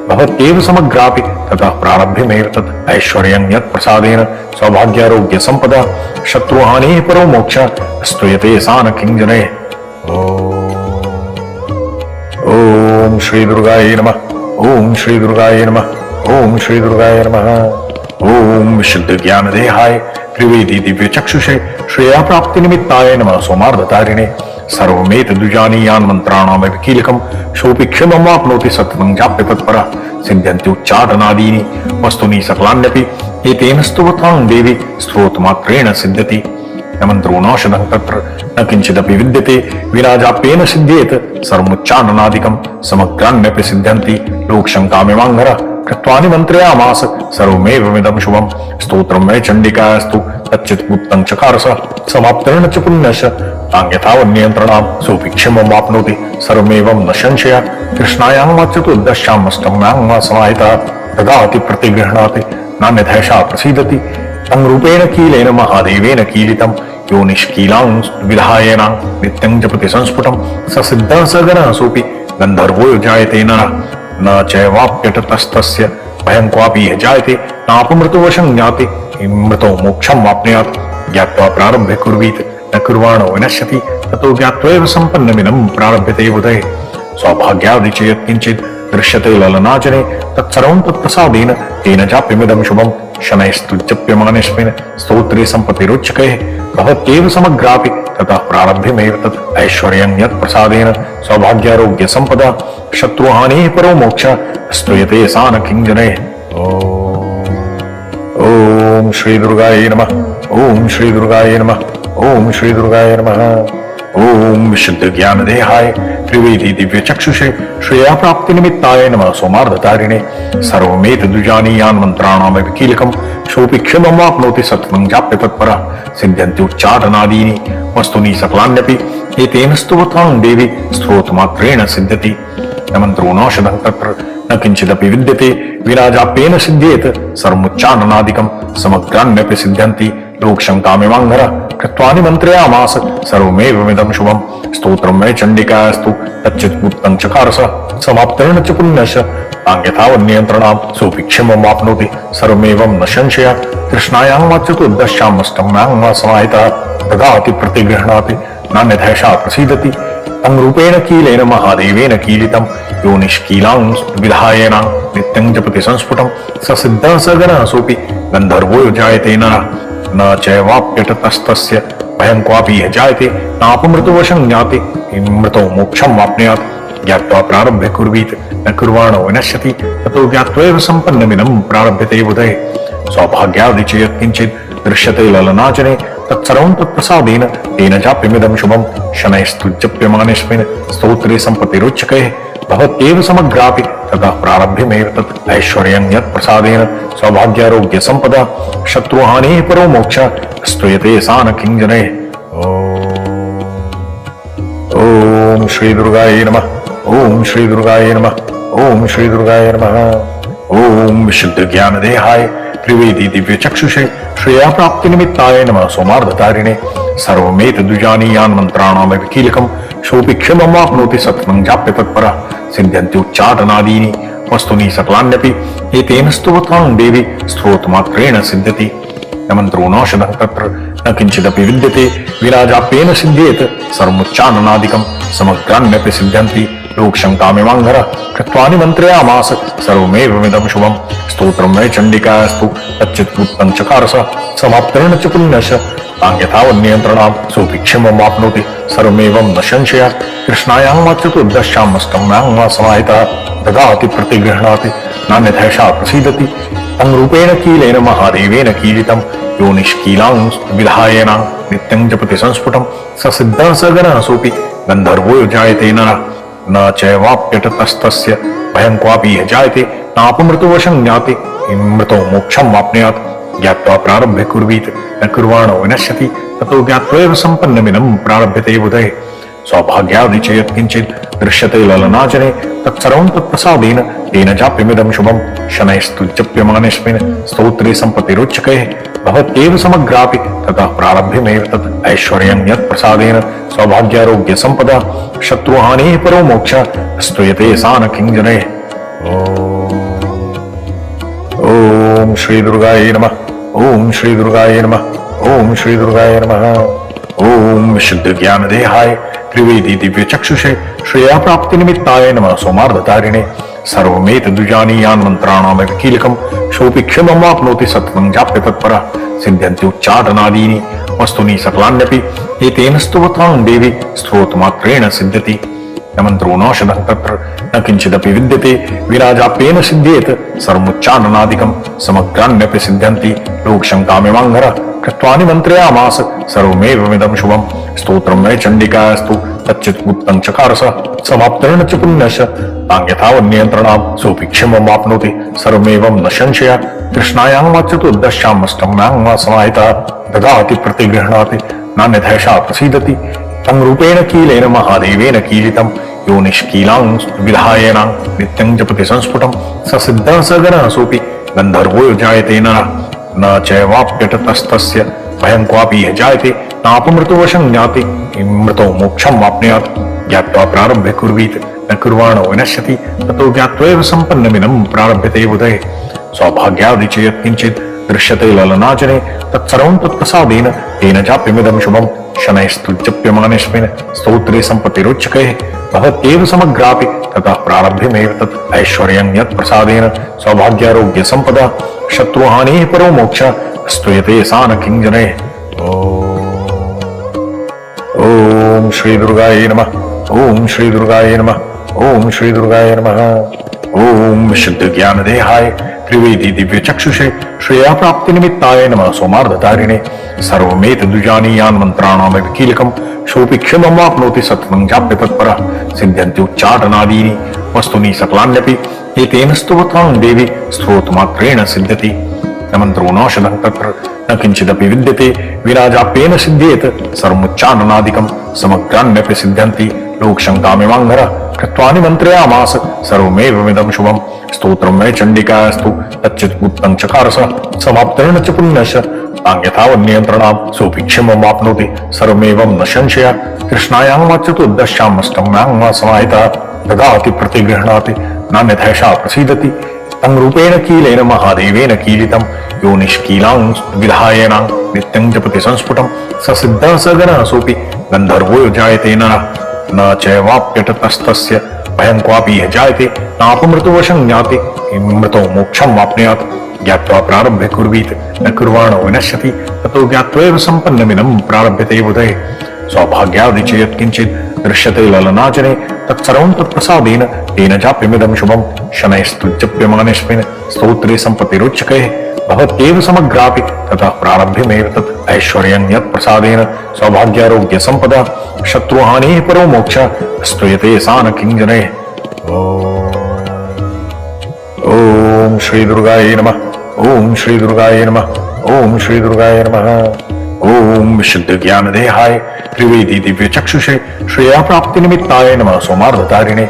भवत्येव समग्रापि ततः प्रारभ्यमेव तत् ऐश्वर्यं यत् प्रसादेन सौभाग्यारोग्य सम्पदा शत्रुहानिः परो मोक्षः स्तूयते सा न किञ्जने ओम श्री दुर्गाय नमः ओम श्री दुर्गाय नमः ओम श्री दुर्गाय नमः ओम विशुद्ध ज्ञान देहाय त्रिवेदी दिव्य चक्षुषे श्रेया प्राप्ति निमित्ताय नमः सोमार्धतारिणे सर्वमेत द्विजानीयान् मंत्राणाम कीलकम शोपि क्षममाप्नोति सत्वं जाप्य तत्परा सिद्ध्यन्ति उच्चाटनादीनि वस्तुनि सकलान्यपि एतेन स्तुवतां देवी स्तोत्रमात्रेण सिद्ध्यति न मंत्रो नाशनः तत्र न किंचिदपि विद्यते विराजाप्येन सिद्ध्येत सर्वोच्चाटनादिकं समग्रान्यपि सिद्ध्यन्ति लोकशङ्कामिमाङ्घर कृत्वा निमन्त्रयामास सर्वमेवमिदं शुभं स्तोत्रं मे चण्डिकास्तु तच्चित्पुत्तं चकारस समाप्तेन च पुण्यस्य तान्यथावन्नियन्त्रणां सोऽपि क्षममाप्नोति सर्वमेवं न संशयः कृष्णायां वा चतुर्दश्यामष्टम्यां वा समाहितः ददाति प्रतिगृह्णाति नान्यथैषा प्रसीदति तं रूपेण कीलेन महादेवेन कीलितं यो निष्कीलां विधायेनां नित्यं जपति संस्फुटं स सिद्धः स गणः सोऽपि गन्धर्वो जायते नरः न चैवाप्यटतस्तस्य भयं क्वापि यः जायते नापमृतवशं ज्ञाति मृतो मोक्षं वाप्नुयात् ज्ञात्वा प्रारभ्य कुर्वीत न कुर्वाणो विनश्यति ततो ज्ञात्वैव सम्पन्नमिदं प्रारभ्यते बुधे सौभाग्यादि चेत् किञ्चित् दृश्यते ललनाजने तत्सर्वं तत्प्रसादेन तेन चाप्यमिदं शुभं शनैस्तुज्जप्यमानेऽस्मिन् स्तोत्रे सम्पत्तिरुच्यते भवत्येव समग्रापि ततः प्रारभ्यमेव तत् ऐश्वर्यं यत् प्रसादेन सौभाग्यारोग्य सम्पदा शत्रुहानिः परो मोक्षः स्तूयते सा न किञ्जने ओम श्री दुर्गाय नमः ओम श्री दुर्गाय नमः ओम श्री दुर्गाय नमः ओम विशुद्ध ज्ञान देहाय त्रिवेदी दिव्य चक्षुषे श्रेया प्राप्ति निमित्ताय नमः सोमार्धतारिणे सर्वमेत द्विजानीयान् मंत्राणाम कीलकम शोपि क्षममाप्नोति सत्वं जाप्य तत्परा सिद्ध्यन्ति उच्चाटनादीनि वस्तुनि सकलान्यपि एतेन स्तुवतां देवी स्तोत्रमात्रेण सिद्ध्यति न मंत्रो नाशनः तत्र न किंचिदपि विद्यते विराजाप्येन सिद्ध्येत सर्वोच्चाटनादिकं समग्रान्यपि सिद्ध्यन्ति लोकशङ्कामिमाङ्घर कृत्वा निमन्त्रयामास सर्वमेवमिदं शुभं स्तोत्रं मे चण्डिकास्तु तच्चित्पुत्तं चकारस समाप्तेन च पुण्यस्य तान्यथावन्नियन्त्रणां सोऽपि क्षममाप्नोति सर्वमेवं न संशयः कृष्णायां वा चतुर्दश्यामष्टम्यां वा समाहितः ददाति प्रतिगृह्णाति नान्यथैषा प्रसीदति तं रूपेण कीलेन महादेवेन कीलितं यो निष्कीलां विधायेनां नित्यं जपति संस्फुटं स सिद्धः स गणः सोऽपि गन्धर्वो जायते नरः न चैवाप्यटतस्तस्य भयं क्वापि यः जायते नापमृतवशं ज्ञाति मृतो मोक्षं वाप्नुयात् ज्ञात्वा प्रारभ्य कुर्वीत न कुर्वाणो विनश्यति ततो ज्ञात्वैव सम्पन्नमिदं प्रारभ्यते बुधे सौभाग्यादि चेत् किञ्चित् दृश्यते ललनाजने तत्सर्वं तत्प्रसादेन तेन चाप्यमिदं शुभं शनैस्तुज्जप्यमानेऽस्मिन् स्तोत्रे सम्पत्तिरुच्यते भवत्येव समग्रापि ततः प्रारभ्यमेव तत् ऐश्वर्यं यत् प्रसादेन सौभाग्यारोग्य सम्पदा शत्रुहानिः परो मोक्षः स्तूयते सा न किञ्जने ओम श्री दुर्गाय नमः ओम श्री दुर्गाय नमः ओम श्री दुर्गाय नमः ओम विशुद्ध ज्ञान देहाय त्रिवेदी दिव्य चक्षुषे श्रेया प्राप्ति निमित्ताय नमः सोमार्धतारिणे सर्वमेत द्विजानीयान् मंत्राणामेव कीलकं शोभिक्षममाप्नोति सत्वं जाप्य तत्परः सिद्ध्यन्ति उच्चाटनादीनि वस्तुनि सकलान्यपि एतेन स्तुवतां देवी स्तोत्रमात्रेण सिद्ध्यति न मंत्रो नौषधं तत्र न किंचिदपि विद्यते विराजाप्येन सिद्ध्येत सर्वमुच्चाटनादिकं समग्रान्यपि सिद्ध्यन्ति लोकशङ्कामिवाङ्घर कृत्वानि मन्त्रयामास सर्वमेवमिदं शुभं स्तोत्रं वै चण्डिकास्तु तच्चित्पुत्तं चकारस समाप्तेन च पुण्यश तां यथावन्नियन्त्रणां सोऽभिक्षममाप्नोति सर्वमेवं न संशयः कृष्णायां वा चतुर्दश्यामष्टम्यां वा समाहितः ददाति प्रतिगृह्णाति नान्यथैषा प्रसीदति तं रूपेण कीलेन महादेवेन कीलितं यो निष्कीलां विधायेन नित्यं जपति संस्फुटं स सिद्धः स गणः सोऽपि गन्धर्वो जायते नरः न चैवाप्यतस्तस्य भयं क्वापि यः जायते नापमृतोवशं ज्ञाति मृतो मोक्षं वाप्नुयात् ज्ञात्वा प्रारभ्य कुर्वीत न कुर्वाणो विनश्यति ततो ज्ञात्वैव सम्पन्नमिदं प्रारभ्यते बुधे सौभाग्यादि च यत्किञ्चित् दृश्यते ललनाजने तत्सर्वं तत्प्रसादेन तेन चाप्यमिदं शुभं शनैस्तु जप्यमानेऽस्मिन् स्तोत्रे सम्पत्तिरुच्यकैः भवत्येव समग्रापि ततः प्रारभ्यमेव तत् ऐश्वर्यं यत्प्रसादेन सौभाग्यारोग्य सम्पदा शत्रुहानिः परो मोक्षः स्तूयते सा न किञ्जनैः। ओम श्री दुर्गायै नमः। ओम श्री दुर्गायै नमः। ओम श्री दुर्गायै नमः। ओम विशुद्ध ज्ञान देहाय त्रिवेदी दिव्य चक्षुषे श्रेया प्राप्ति निमित्ताय नमः सोमार्धतारिणे सर्वमेत द्विजानीयान् मंत्राणामेव कीलकं शोभिक्षममाप्नोति सत्वं जाप्य तत्परः सिद्ध्यन्ति उच्चाटनादीनि वस्तुनि सकलान्यपि एतेन स्तुवतां देवी स्तोत्रमात्रेण सिद्ध्यति न मंत्रो नौषधं तत्र न किंचिदपि विद्यते विराजाप्येन सिद्ध्येत सर्वमुच्चाटनादिकं समग्रान्यपि सिद्ध्यन्ति लोकशङ्कामिवाङ्घर कृत्वानि मन्त्रयामास सर्वमेवमिदं शुभं स्तोत्रं वै चण्डिकास्तु तच्चित्पुत्तं चकारस समाप्तेन च पुण्यश तां यथावन्नियन्त्रणां सोऽभिक्षममाप्नोति सर्वमेवं न संशयः कृष्णायां वा चतुर्दश्यामष्टम्यां वा समाहितः ददाति प्रतिगृह्णाति नान्यथैषा प्रसीदति तं रूपेण कीलेन महादेवेन कीलितं यो निष्कीलां विधायेन नित्यं जपति संस्फुटं स सिद्धः स गणः सोऽपि गन्धर्वो जायते नरः न चैवाप्यतस्तस्य भयं क्वापि यः जायते नापमृतोवशं ज्ञाति मृतो मोक्षं वाप्नुयात् ज्ञात्वा प्रारभ्य कुर्वीत न कुर्वाणो विनश्यति ततो ज्ञात्वैव सम्पन्नमिदं प्रारभ्यते बुधे सौभाग्यादि च यत्किञ्चित् दृश्यते ललनाजने तत्सर्वं तत्प्रसादेन तेन चाप्यमिदं शुभं शनैस्तु जप्यमानेऽस्मिन् स्तोत्रे सम्पत्तिरुच्यकैः भवत्येव समग्रापि ततः प्रारभ्यमेव तत् ऐश्वर्यं यत्प्रसादेन सौभाग्यारोग्य सम्पदा शत्रुहानिः परो मोक्षः स्तूयते सा न किञ्जनैः। ओम श्री दुर्गायै नमः। ओम श्री दुर्गायै नमः। ओम श्री दुर्गायै नमः। ओम विशुद्ध ज्ञान देहाय त्रिवेदी दिव्य चक्षुषे श्रेया प्राप्ति निमित्ताय नमः सोमार्धतारिणे सर्वमेत द्विजानीयान् मंत्राणामेव कीलकं शोभिक्षममाप्नोति सत्वं जाप्य तत्परः सिद्ध्यन्ति उच्चाटनादीनि वस्तुनि सकलान्यपि एतेन स्तुवतां देवी स्तोत्रमात्रेण सिद्ध्यति न मंत्रो नौषधं तत्र न किंचिदपि विद्यते विराजाप्येन सिद्ध्येत सर्वमुच्चाटनादिकं समग्रान्यपि सिद्ध्यन्ति लोकशङ्कामिवाङ्घर कृत्वानि मन्त्रयामास सर्वमेवमिदं शुभं स्तोत्रं वै चण्डिकास्तु तच्चित्पुत्तं चकारस समाप्तेन च पुण्यश तां यथावन्नियन्त्रणां सोऽभिक्षममाप्नोति सर्वमेवं न संशयः कृष्णायां वा चतुर्दश्यामष्टम्यां वा समाहितः ददाति प्रतिगृह्णाति नान्यथैषा प्रसीदति तं रूपेण कीलेन महादेवेन कीलितं यो निष्कीलां विधायेन नित्यं जपति संस्फुटं स सिद्धः स गणः सोऽपि गन्धर्वो जायते नरः न चैवाप्यतस्तस्य भयं क्वापि यः जायते नापमृतोवशं ज्ञाति मृतो मोक्षं वाप्नुयात् ज्ञात्वा प्रारभ्य कुर्वीत न कुर्वाणो विनश्यति ततो ज्ञात्वैव सम्पन्नमिदं प्रारभ्यते बुधे सौभाग्यादि च यत्किञ्चित् दृश्यते ललनाजने तत्सर्वं तत्प्रसादेन तेन चाप्यमिदं शुभं शनैस्तु जप्यमानेऽस्मिन् स्तोत्रे सम्पत्तिरुच्यकैः भवत्येव समग्रापि ततः प्रारभ्यमेव तत् ऐश्वर्यं यत्प्रसादेन सौभाग्यारोग्य सम्पदा शत्रुहानिः परो मोक्षः स्तूयते सा न किञ्जनैः। ओम श्री दुर्गायै नमः। ओम श्री दुर्गायै नमः। ओम श्री दुर्गायै नमः। ओम विशुद्ध ज्ञान देहाय त्रिवेदी दिव्य चक्षुषे श्रेया प्राप्ति निमित्ताय नमः सोमार्धतारिणे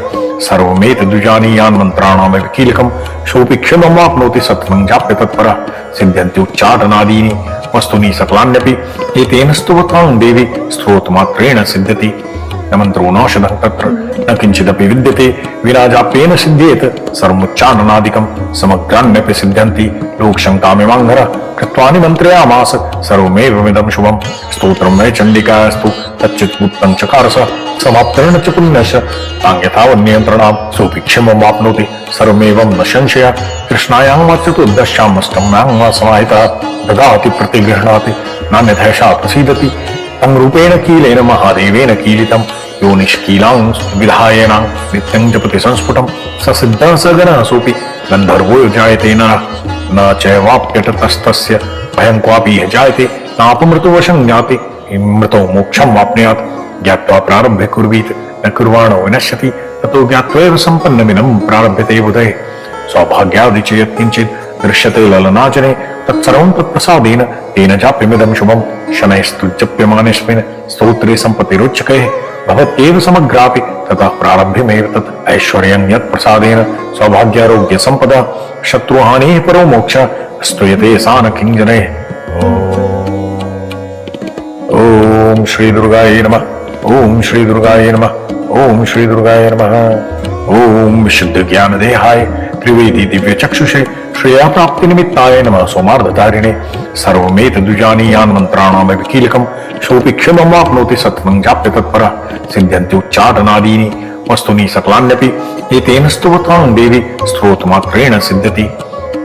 सर्वमेत द्विजानीयान् मन्त्राणामेव कीलकम् सोऽपि क्षममाप्नोति सत्त्वं जाप्य तत्परः सिद्ध्यन्ति उच्चाटनादीनि वस्तुनि सकलान्यपि एतेन स्तुवतां देवी स्तोत्रमात्रेण सिद्ध्यति न मंत्रो नौषधं तत्र न किंचिदपि विद्यते विना जाप्येन सिद्ध्येत सर्वमुच्चाटनादिकं समग्रान्यपि सिद्ध्यन्ति लोकशङ्कामिवाङ्घरः कृत्वा निमन्त्रयामास सर्वमेवमिदं शुभं स्तोत्रं वै चण्डिकास्तु तच्चित्पुत्रं चकारस समाप्तेन च पुण्यस्य तां यथावन्नियन्त्रणां सोऽपि क्षममाप्नोति सर्वमेवं न संशयः कृष्णायां वा चतुर्दश्यामष्टम्यां वा समाहितः ददाति प्रतिगृह्णाति नान्यथैषा प्रसीदति तं रूपेण कीलेन महादेवेन कीलितं यो निष्कीलां विधायेनां नित्यं जपति संस्फुटं स सिद्धः स गणः सोऽपि गन्धर्वो जायते न चैवाप्यटतस्तस्य भयं क्वापि यः जायते नापमृतुवशं ज्ञाति मृतो मोक्षं वाप्नुयात् ज्ञात्वा प्रारभ्य कुर्वीत न कुर्वाणो विनश्यति ततो ज्ञात्वैव सम्पन्नमिदं प्रारभ्यते बुधैः सौभाग्यादि च यत्किञ्चित् दृश्यते ललनाजने तत्सर्वं तत्प्रसादेन तेन जाप्यमिदं शुभं शनैस्तु जप्यमानेऽस्मिन् स्तोत्रे सम्पत्तिरुच्यकैः भवत्येव समग्रापि ततः प्रारभ्यमेव तत् ऐश्वर्यं यत्प्रसादेन सौभाग्यारोग्य सम्पदा शत्रुहानिः परो मोक्षः स्तूयते सा न किञ्जनैः। ओम श्री दुर्गाय नमः। ओम श्री दुर्गाय नमः। ओम श्री दुर्गाय नमः। ओम विशुद्ध ज्ञान देहाय त्रिवेदी दिव्य चक्षुषे श्रेया प्राप्ति निमित्ताय नमः सोमार्धधारिणे सर्वमेत द्विजानीयान् मन्त्राणामेव कीलकम् सोऽपि क्षममाप्नोति सत्त्वं जाप्य तत्परः सिद्ध्यन्ति उच्चाटनादीनि वस्तुनि सकलान्यपि एतेन स्तुवतां देवी स्तोत्रमात्रेण सिद्ध्यति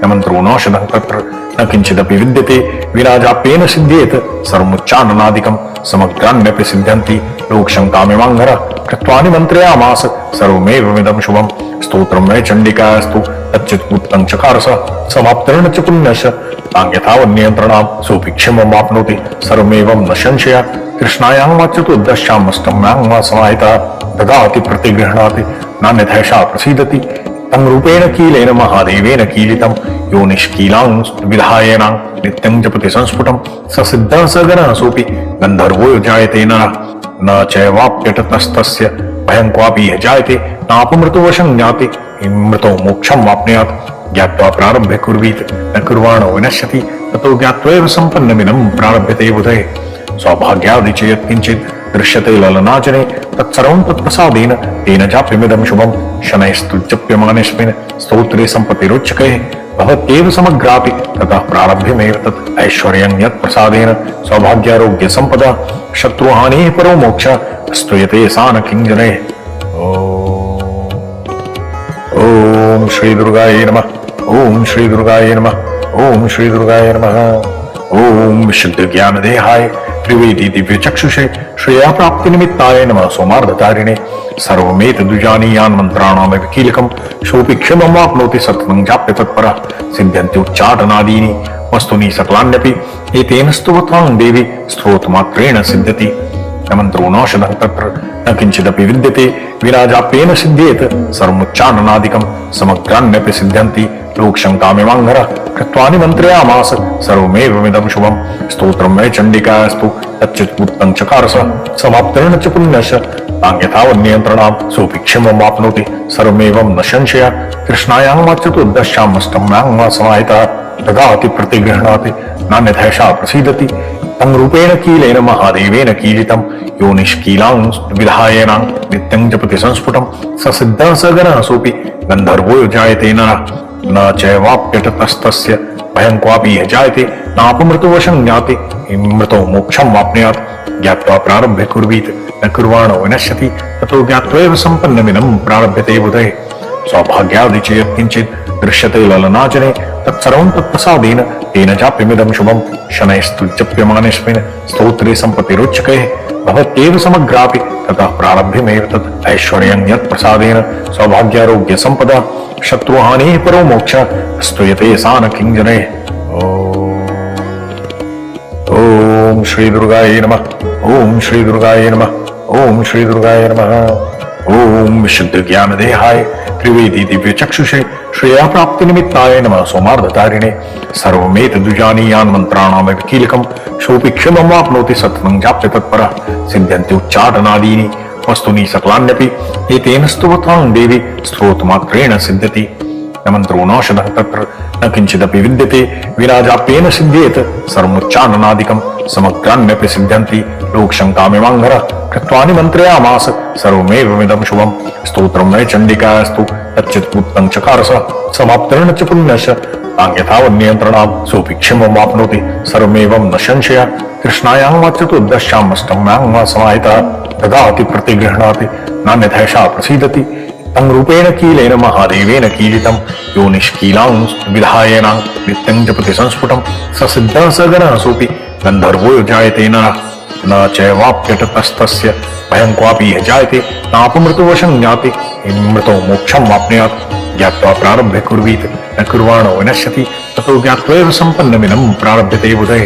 न मंत्रो नौषधं तत्र न किंचिदपि विद्यते विना जाप्येन सिद्ध्येत सर्वमुच्चाटनादिकं समग्रान्यपि सिद्ध्यन्ति लोकशङ्कामिवाङ्घरः कृत्वा निमन्त्रयामास सर्वमेवमिदं शुभं स्तोत्रं वै चण्डिकास्तु तच्चित्पुत्रं चकारस समाप्तेन च पुण्यस्य तां यथावन्नियन्त्रणां सोऽपि क्षममाप्नोति सर्वमेवं न संशयः कृष्णायां वा चतुर्दश्यामष्टम्यां वा समाहितः ददाति प्रतिगृह्णाति नान्यथैषा प्रसीदति तं रूपेण कीलेन महादेवेन कीलितं यो निष्कीलां विधायेनां नित्यं जपति संस्फुटं स सिद्धः स गणः सोऽपि गन्धर्वो जायते न चैवाप्यटतस्तस्य भयं क्वापि यः जायते नापमृतुवशं ज्ञाति मृतो मोक्षं वाप्नुयात् ज्ञात्वा प्रारभ्य कुर्वीत न कुर्वाणो विनश्यति ततो ज्ञात्वैव सम्पन्नमिदं प्रारभ्यते बुधैः सौभाग्यादि च यत्किञ्चित् दृश्यते ललनाजने तत्सर्वं तत्प्रसादेन तेन जाप्यमिदं शुभं शनैस्तु जप्यमानेऽस्मिन् स्तोत्रे सम्पत्तिरुच्यकैः भवत्येव समग्रापि ततः प्रारभ्यमेव तत् ऐश्वर्यं यत्प्रसादेन सौभाग्यारोग्य सम्पदा शत्रुहानिः परो मोक्षः स्तूयते सा न किञ्जनैः। ओम श्री दुर्गाय नमः। ओम श्री दुर्गाय नमः। ओम श्री दुर्गाय नमः। ओम विशुद्ध ज्ञान देहाय त्रिवेदी दिव्य चक्षुषे श्रेया प्राप्ति निमित्ताय नमः सोमार्धधारिणे सर्वमेत द्विजानीयान् मन्त्राणामेव कीलकम् सोऽपि क्षममाप्नोति सत्त्वं जाप्य तत्परः सिद्ध्यन्ति उच्चाटनादीनि वस्तुनि सकलान्यपि एतेन स्तुवतां देवी स्तोत्रमात्रेण सिद्ध्यति न मंत्रो नौषधं तत्र न किंचिदपि विद्यते विना जाप्येन सिद्ध्येत सर्वमुच्चाटनादिकं समग्रान्यपि सिद्ध्यन्ति लोकशङ्कामिवाङ्घरः कृत्वा निमन्त्रयामास सर्वमेवमिदं शुभं स्तोत्रं वै चण्डिकास्तु तच्चित्पुत्रं चकारस समाप्तेन च पुण्यस्य तां यथावन्नियन्त्रणां सोऽपि क्षममाप्नोति सर्वमेवं न संशयः कृष्णायां वा चतुर्दश्यामष्टम्यां वा समाहितः ददाति प्रतिगृह्णाति नान्यथैषा प्रसीदति तं रूपेण कीलेन महादेवेन कीलितं यो निष्कीलां विधायेनां नित्यं जपति संस्फुटं स सिद्धः स गणः सोऽपि गन्धर्वो जायते न चैवाप्यटतस्तस्य भयं क्वापि यः जायते नापमृतुवशं ज्ञाति मृतो मोक्षं वाप्नुयात् ज्ञात्वा प्रारभ्य कुर्वीत न कुर्वाणो विनश्यति ततो ज्ञात्वैव सम्पन्नमिदं प्रारभ्यते बुधैः सौभाग्यादि च यत्किञ्चित् दृश्यते ललनाजने तत्सर्वं तत्प्रसादेन तेन जाप्यमिदं शुभं शनैस्तु जप्यमानेऽस्मिन् स्तोत्रे सम्पत्तिरुच्यकैः भवत्येव समग्रापि ततः प्रारभ्यमेव तत् ऐश्वर्यं यत्प्रसादेन सौभाग्यारोग्य सम्पदा शत्रुहानिः परो मोक्षः स्तूयते सा न किञ्जनैः। ओम श्री दुर्गाय नमः। ओम श्री दुर्गाय नमः। ओम श्री दुर्गाय नमः। ओम विशुद्ध ज्ञान देहाय त्रिवेदी दिव्य चक्षुषे श्रेया प्राप्ति निमित्ताय नमः सोमार्धधारिणे सर्वमेत द्विजानीयान् मन्त्राणामेव कीलकम् सोऽपि क्षममाप्नोति सत्त्वं जाप्य तत्परः सिद्ध्यन्ति उच्चाटनादीनि वस्तुनि सकलान्यपि एतेन स्तुवतां देवी स्तोत्रमात्रेण सिद्ध्यति न मंत्रो नौषधः तत्र न किंचिदपि विद्यते विराजाप्येन सिद्ध्येत सर्वोच्चाननादिकं समग्रान्यपि सिद्ध्यन्ति लोकशङ्कामिवाङ्घरः कृत्वा निमन्त्रयामास सर्वमेवमिदं शुभं स्तोत्रं वै चण्डिकास्तु तच्चित्पुत्तं चकारस समाप्तेन च पुण्यस्य तान्यथावन्नियन्त्रणां सोऽपि क्षममाप्नोति सर्वमेवं न संशयः कृष्णायां वा चतुर्दश्यामष्टम्यां वा समाहितः ददाति प्रतिगृह्णाति नान्यथैषा प्रसीदति तं रूपेण कीलेन महादेवेन कीलितं यो निष्कीलां विधायेनां नित्यं जपति संस्फुटं स सिद्धः स गणः सोऽपि गन्धर्वो जायते नरः न चैवाप्यतस्तस्य भयं क्वापि यः जायते नापमृतुवशं ज्ञाति मृतो मोक्षं वाप्नुयात् ज्ञात्वा प्रारभ्य कुर्वीत न कुर्वाणो विनश्यति ततो ज्ञात्वैव सम्पन्नमिदं प्रारभ्यते बुधे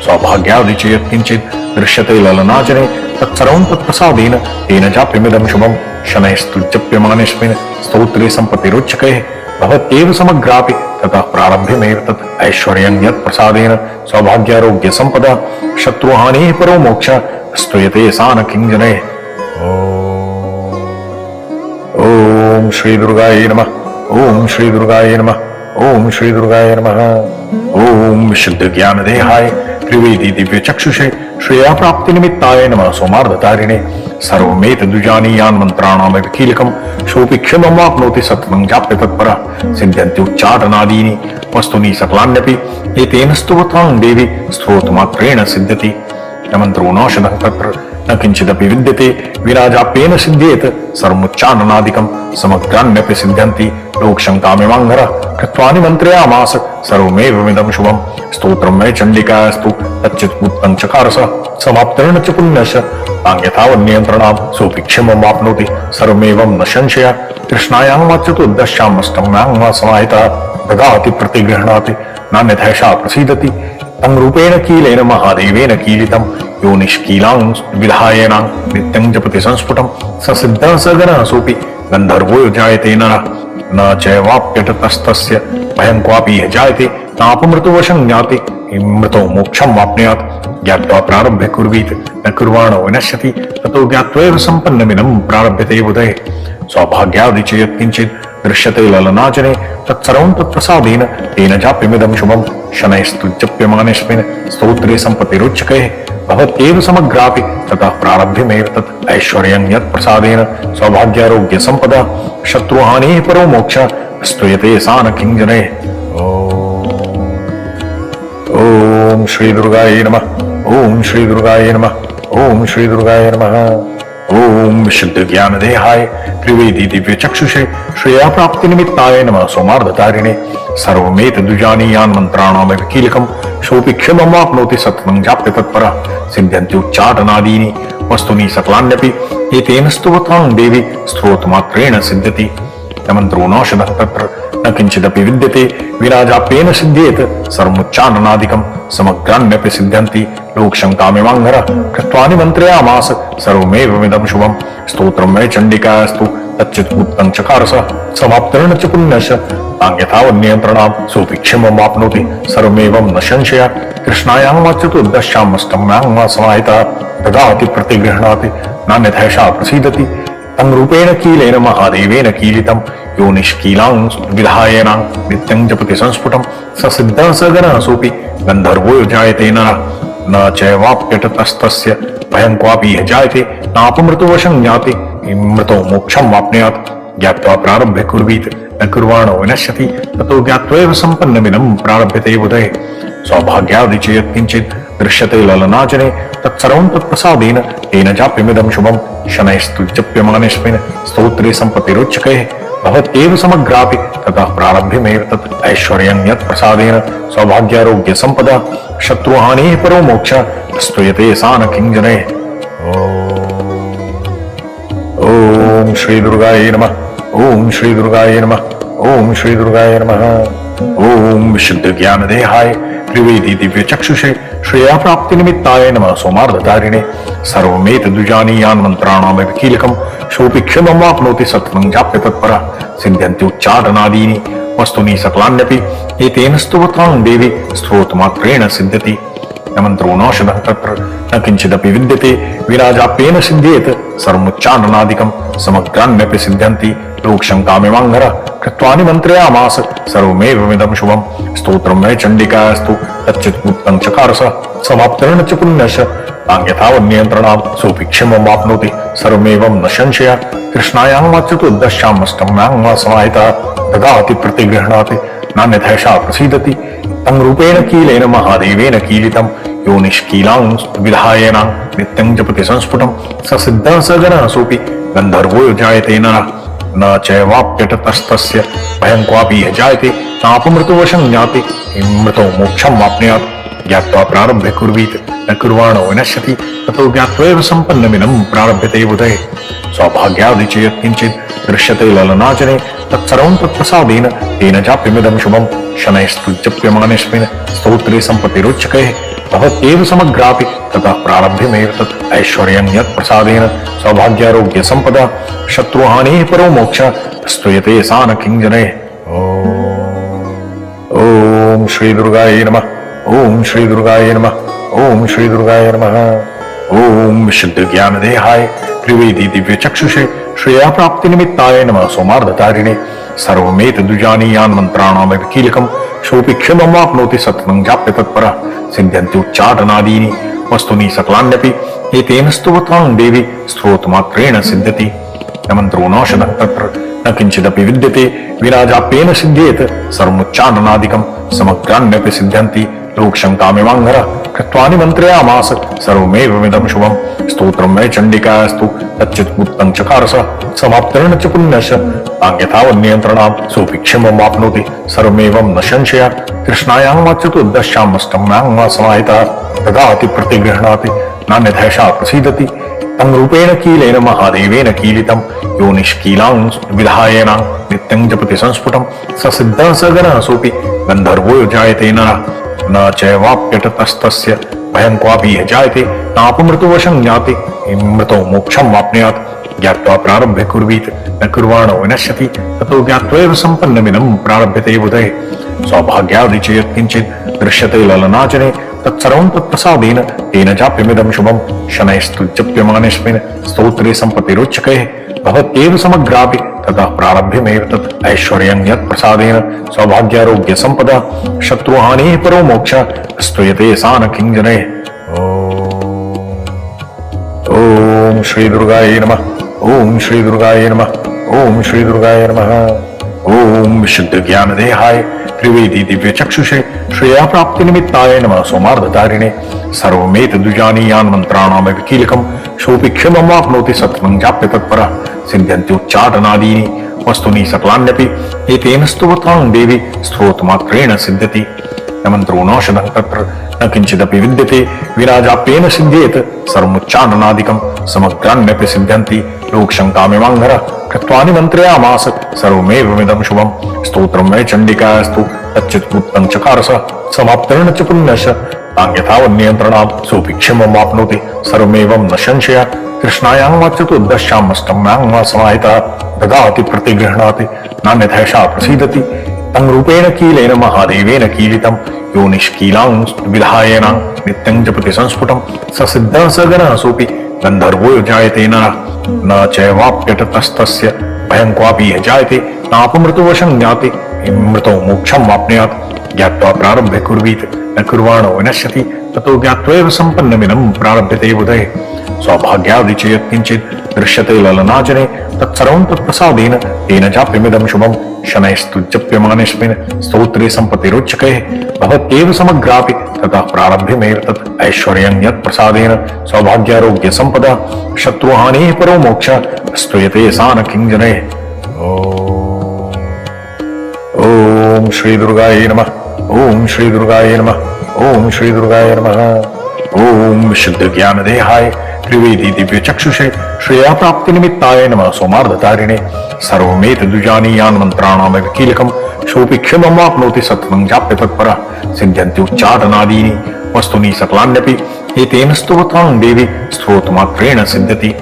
सौभाग्यादि च यत्किञ्चित् दृश्यते ललनाजने तत्सर्वं तत्प्रसादेन तेन जाप्यमिदं शुभं शनैस्तु जप्यमानेऽस्मिन् स्तोत्रे सम्पत्तिरुच्यकैः भवत्येव समग्रापि ततः प्रारभ्यमेव तत् ऐश्वर्यं यत्प्रसादेन सौभाग्यारोग्यसम्पदा शत्रुहानिः परो मोक्षः स्तूयते सा न किञ्जनैः। ओम श्री दुर्गायै नमः। ओम श्री दुर्गायै नमः। ओम श्री दुर्गायै नमः। ओम विशुद्ध ज्ञान देहाय त्रिवेदी दिव्य चक्षुषे श्रेया प्राप्ति निमित्ताय नमः सोमार्धतारिणे सर्वमेतद्विजानीयान् मंत्राणामेव कीलकं सोऽपि क्षमं वाप्नोति सत्वं जाप्य तत्परः सिद्ध्यन्ति उच्चाटनादीनि वस्तुनि सकलान्यपि एतेन स्तुवतां देवी स्तोत्रमात्रेण सिद्ध्यति न मंत्रो नौषधः तत्र न किंचिदपि विद्यते विराजाप्येन सिद्ध्येत सर्वोच्चाननादिकं समग्रान्यपि सिद्ध्यन्ति लोकशङ्कामिवाङ्घरः कृत्वा निमन्त्रयामास सर्वमेवमिदं शुभं स्तोत्रं वै चण्डिकास्तु तच्चित्पुत्तं चकारस समाप्तेन च पुण्यस्य तान्यथावन्नियन्त्रणां सोऽपि क्षमं वाप्नोति सर्वमेवं न संशयः कृष्णायां वा चतुर्दश्यामष्टम्यां वा समाहितः ददाति प्रतिगृह्णाति नान्यथैषा प्रसीदति तं रूपेण कीलेन महादेवेन कीलितं यो निष्कीलां विधायेनां नित्यं जपति संस्फुटं स सिद्धः स गणः सोऽपि गन्धर्वो जायते नरः न चैवाप्यतस्तस्य भयं क्वापि यः जायते नापमृतुवशं ज्ञाति मृतो मोक्षं वाप्नुयात् ज्ञात्वा प्रारभ्य कुर्वीत न कुर्वाणो विनश्यति ततो ज्ञात्वैव सम्पन्नमिदं प्रारभ्यते बुधे सौभाग्यादि च यत्किञ्चित् दृश्यते ललनाजने तत्सर्वं तत्प्रसादेन तेन जाप्यमिदं शुभं शनैस्तु जप्यमानेऽस्मिन् स्तोत्रे सम्पत्तिरुच्यकैः भवत्येव समग्रापि ततः प्रारभ्यमेव तत् ऐश्वर्यं यत्प्रसादेन सौभाग्यारोग्यसम्पदा शत्रुहानिः परो मोक्षः स्तूयते सा न किञ्जनैः। ओम श्री दुर्गायै नमः। ओम श्री दुर्गायै नमः। ओम श्री दुर्गायै नमः। ओम विशुद्ध ज्ञान देहाय त्रिवेदी दिव्य चक्षुषे श्रेया प्राप्ति निमित्ताय नमः सोमार्धतारिणे सर्वमेतद्विजानीयान् मंत्राणामेव कीलकं सोऽपि क्षमं वाप्नोति सत्वं जाप्य तत्परः सिद्ध्यन्ति उच्चाटनादीनि वस्तुनि सकलान्यपि एतेन स्तुवतां देवी स्तोत्रमात्रेण सिद्ध्यति न मंत्रो नौषधः तत्र न किंचिदपि विद्यते विराजाप्येन सिद्ध्येत सर्वोच्चाननादिकं समग्रान्यपि सिद्ध्यन्ति लोकशङ्कामिवाङ्घरः कृत्वा निमन्त्रयामास सर्वमेवमिदं शुभं स्तोत्रं वै चण्डिकास्तु तच्चित्पुत्तं चकारस समाप्तेन च पुण्यस्य तान्यथावन्नियन्त्रणां सोऽपि क्षमं वाप्नोति सर्वमेवं न संशयः कृष्णायां वा चतुर्दश्यामष्टम्यां वा समाहितः ददाति प्रतिगृह्णाति नान्यथैषा प्रसीदति तं रूपेण कीलेन महादेवेन कीलितं यो निष्कीलां विधायेनां नित्यं जपति संस्फुटं स सिद्धः स गणः सोऽपि गन्धर्वो जायते नरः न चैवाप्यतस्तस्य भयं क्वापि यः जायते नापमृतुवशं ज्ञाति मृतो मोक्षं वाप्नुयात् ज्ञात्वा प्रारभ्य कुर्वीत न कुर्वाणो विनश्यति ततो ज्ञात्वैव सम्पन्नमिदं प्रारभ्यते बुधे सौभाग्यादि च यत्किञ्चित् दृश्यते ललनाजने तत्सर्वं तत्प्रसादेन तेन जाप्यमिदं शुभं शनैस्तु जप्यमानेऽस्मिन् स्तोत्रे सम्पत्तिरुच्यकैः भवत्येव समग्रापि ततः प्रारभ्यमेव तत् ऐश्वर्यं यत्प्रसादेन सौभाग्यारोग्यसम्पदा शत्रुहानिः परो मोक्षः स्तूयते सा न किञ्जनैः। ओम श्री दुर्गायै नमः। ओम श्री दुर्गायै नमः। ओम श्री दुर्गायै नमः। ओम विशुद्ध ज्ञान देहाय त्रिवेदी दिव्य चक्षुषे श्रेया प्राप्ति निमित्ताय नमः सोमार्धतारिणे सर्वमेतद्विजानीयान् मंत्राणामेव कीलकं सोऽपि क्षमं वाप्नोति सत्वं जाप्य तत्परः सिद्ध्यन्ति उच्चाटनादीनि वस्तुनि सकलान्यपि एतेन स्तुवतां देवी स्तोत्रमात्रेण सिद्ध्यति न मंत्रो नौषधः तत्र न किंचिदपि विद्यते विराजाप्येन सिद्ध्येत सर्वमुच्चारणादिकं समग्राण्यपि सिद्ध्यन्ति लोकशङ्कामिवाङ्घ्र कृत्वा निमन्त्रयामास सर्वमेवमिदं शुभं स्तोत्रं मे चण्डिकास्तु तच्चित्पुत्रं चकारस समाप्तेन च पुण्यस्य तान्यथावन्नियन्त्रणां सोऽपि क्षममाप्नोति सर्वमेवं न संशय कृष्णायां वा चतुर्दश्यामष्टम्यां वा समाहितः ददाति प्रतिगृह्णाति नान्यथैषा प्रसीदति तं रूपेण कीलेन महादेवेन कीलितं यो निष्कीलां विधायेन नित्यं जपति संस्फुटं स सिद्धः स गणः सोऽपि गन्धर्वो जायते नरः न चैवाप्यटतस्तस्य भयं क्वापि यः जायते नापमृतवशं ज्ञाति मृतो मोक्षं वाप्नुयात् ज्ञात्वा प्रारभ्य कुर्वीत न कुर्वाणो विनश्यति ततो ज्ञात्वैव सम्पन्नमिदं प्रारभ्यते बुधे सौभाग्यादि च यत्किञ्चित् दृश्यते ललनाचने तत्सर्वं तत्प्रसादेन तेन चाप्यमिदं शुभं शनैस्तु जप्यमानेऽस्मिन् स्तोत्रे सम्पत्तिरुच्यकैः भवत्येव समग्रापि ततः प्रारभ्यमेव तत् ऐश्वर्यं यत्प्रसादेन सौभाग्यारोग्यसम्पदा शत्रुहानिः परो मोक्षः स्तूयते सा न किञ्जनैः। ॐ श्री दुर्गायै नमः। ओम श्री दुर्गाय नमः। ओम श्री दुर्गाय नमः। ओम शुद्ध ज्ञान देहाय त्रिवेदी दिव्य चक्षुषे श्रेया प्राप्ति निमित्ताय नमः सोमार्धतारिणे सर्वमेत दुजानीयान् मंत्राणामेव कीलकं सोऽपि क्षममाप्नोति सत्वं जाप्य तत्परः सिद्ध्यन्ति उच्चाटनादीनि वस्तुनि सकलान्यपि एतेन स्तुवतां देवी स्तोत्रमात्रेण सिद्ध्यति न मंत्रो नौषधः तत्र न किंचिदपि विद्यते विराजाप्येन सिद्ध्येत सर्वमुच्चारणादिकं समग्राण्यपि सिद्ध्यन्ति लोकशङ्कामिवाङ्घ्र कृत्वा निमन्त्रयामास सर्वमेवमिदं शुभं स्तोत्रं मे चण्डिकास्तु तच्चित्पुत्रं चकारस समाप्तेन च पुण्यस्य तान्यथावन्नियन्त्रणां सोऽपि क्षममाप्नोति सर्वमेवं न संशय कृष्णायां वा चतुर्दश्यामष्टम्यां वा समाहितः ददाति प्रतिगृह्णाति नान्यथैषा प्रसीदति तं रूपेण कीलेन महादेवेन कीलितं यो निष्कीलां विधायेन नित्यं जपति संस्फुटं स सिद्धः स गणः सोऽपि गन्धर्वो जायते नरः न चैवाप्यटतस्तस्य भयं क्वापि यः जायते नापमृतवशं ज्ञाति मृतो मोक्षं वाप्नुयात् ज्ञात्वा प्रारभ्य कुर्वीत न कुर्वाणो विनश्यति ततो ज्ञात्वैव सम्पन्नमिदं प्रारभ्यते बुधे सौभाग्यादि च यत्किञ्चित् दृश्यते ललनाचने तत्सर्वं तत्प्रसादेन तेन चाप्यमिदं शुभं शनैस्तु जप्यमानेऽस्मिन् स्तोत्रे सम्पत्तिरुच्यकैः भवत्येव समग्रापि ततः प्रारभ्यमेव तत् ऐश्वर्यं यत्प्रसादेन सौभाग्यारोग्यसम्पदा शत्रुहानिः परो मोक्षः स्तूयते सा न किञ्जनैः। ॐ श्री दुर्गायै नमः। ॐ श्री दुर्गायै नमः। ॐ श्री दुर्गायै नमः। ॐ विशुद्ध ज्ञान देहाय त्रिवेदी दिव्य चक्षुषे श्रेया प्राप्ति निमित्ताय नमः सोमार्धतारिणे सर्वमेत दुजानीयान् मंत्राणामेव कीलकं सोऽपि क्षममाप्नोति सत्वं जाप्य तत्परः सिद्ध्यन्ति उच्चाटनादीनि वस्तुनि सकलान्यपि एतेन स्तुवतां देवी स्तोत्रमात्रेण सिद्ध्यति न मंत्रो नौषधः तत्र न किंचिदपि विद्यते विराजाप्येन सिद्ध्येत सर्वमुच्चारणादिकं समग्राण्यपि सिद्ध्यन्ति लोकशङ्कामिवाङ्घ्र कृत्वा निमन्त्रयामास सर्वमेवमिदं शुभं स्तोत्रं मे चण्डिकास्तु तच्चित्पुत्रं चकारस समाप्तेन च पुण्यस्य तान्यथावन्नियन्त्रणां सोऽपि क्षममाप्नोति सर्वमेवं न संशय कृष्णायां वा चतुर्दश्यामष्टम्यां वा समाहितः ददाति प्रतिगृह्णाति नान्यथैषा प्रसीदति तं रूपेण कीलेन महादेवेन कीलितं यो निष्कीलां विधायेन नित्यं जपति संस्फुटं स सिद्धः स गणः सोऽपि गन्धर्वो जायते नरः न चैवाप्यटतस्तस्य भयं क्वापि यः जायते नापमृतवशं ज्ञाति मृतो मोक्षं वाप्नुयात् ज्ञात्वा प्रारभ्य कुर्वीत न कुर्वाणो विनश्यति ततो ज्ञात्वैव सम्पन्नमिदं प्रारभ्यते बुधे सौभाग्यादि च यत्किञ्चित् दृश्यते ललनाचने तत्सर्वं तत्प्रसादेन तेन चाप्यमिदं शुभं शनैस्तु जप्यमानेऽस्मिन् स्तोत्रे सम्पत्तिरुच्यकैः भवत्येव समग्रापि ततः प्रारभ्यमेव तत् ऐश्वर्यं यत्प्रसादेन सौभाग्यारोग्यसम्पदा शत्रुहानिः परो मोक्षः स्तूयते सा न किञ्जनैः। ॐ श्री दुर्गायै नमः। ॐ श्री दुर्गायै नमः। ॐ श्री दुर्गायै नमः। ॐ विशुद्ध ज्ञान देहाय त्रिवेदी दिव्य चक्षुषे श्रेया प्राप्ति निमित्ताय नमः सोमार्धतारिणे सर्वमेत दुजानीयान् मंत्राणामेव कीलकं सोऽपि क्षममाप्नोति सत्वं जाप्य तत्परः सिद्ध्यन्ति उच्चाटनादीनि वस्तुनि सकलान्यपि एतेन स्तुवतां देवी स्तोत्रमात्रेण सिद्ध्यति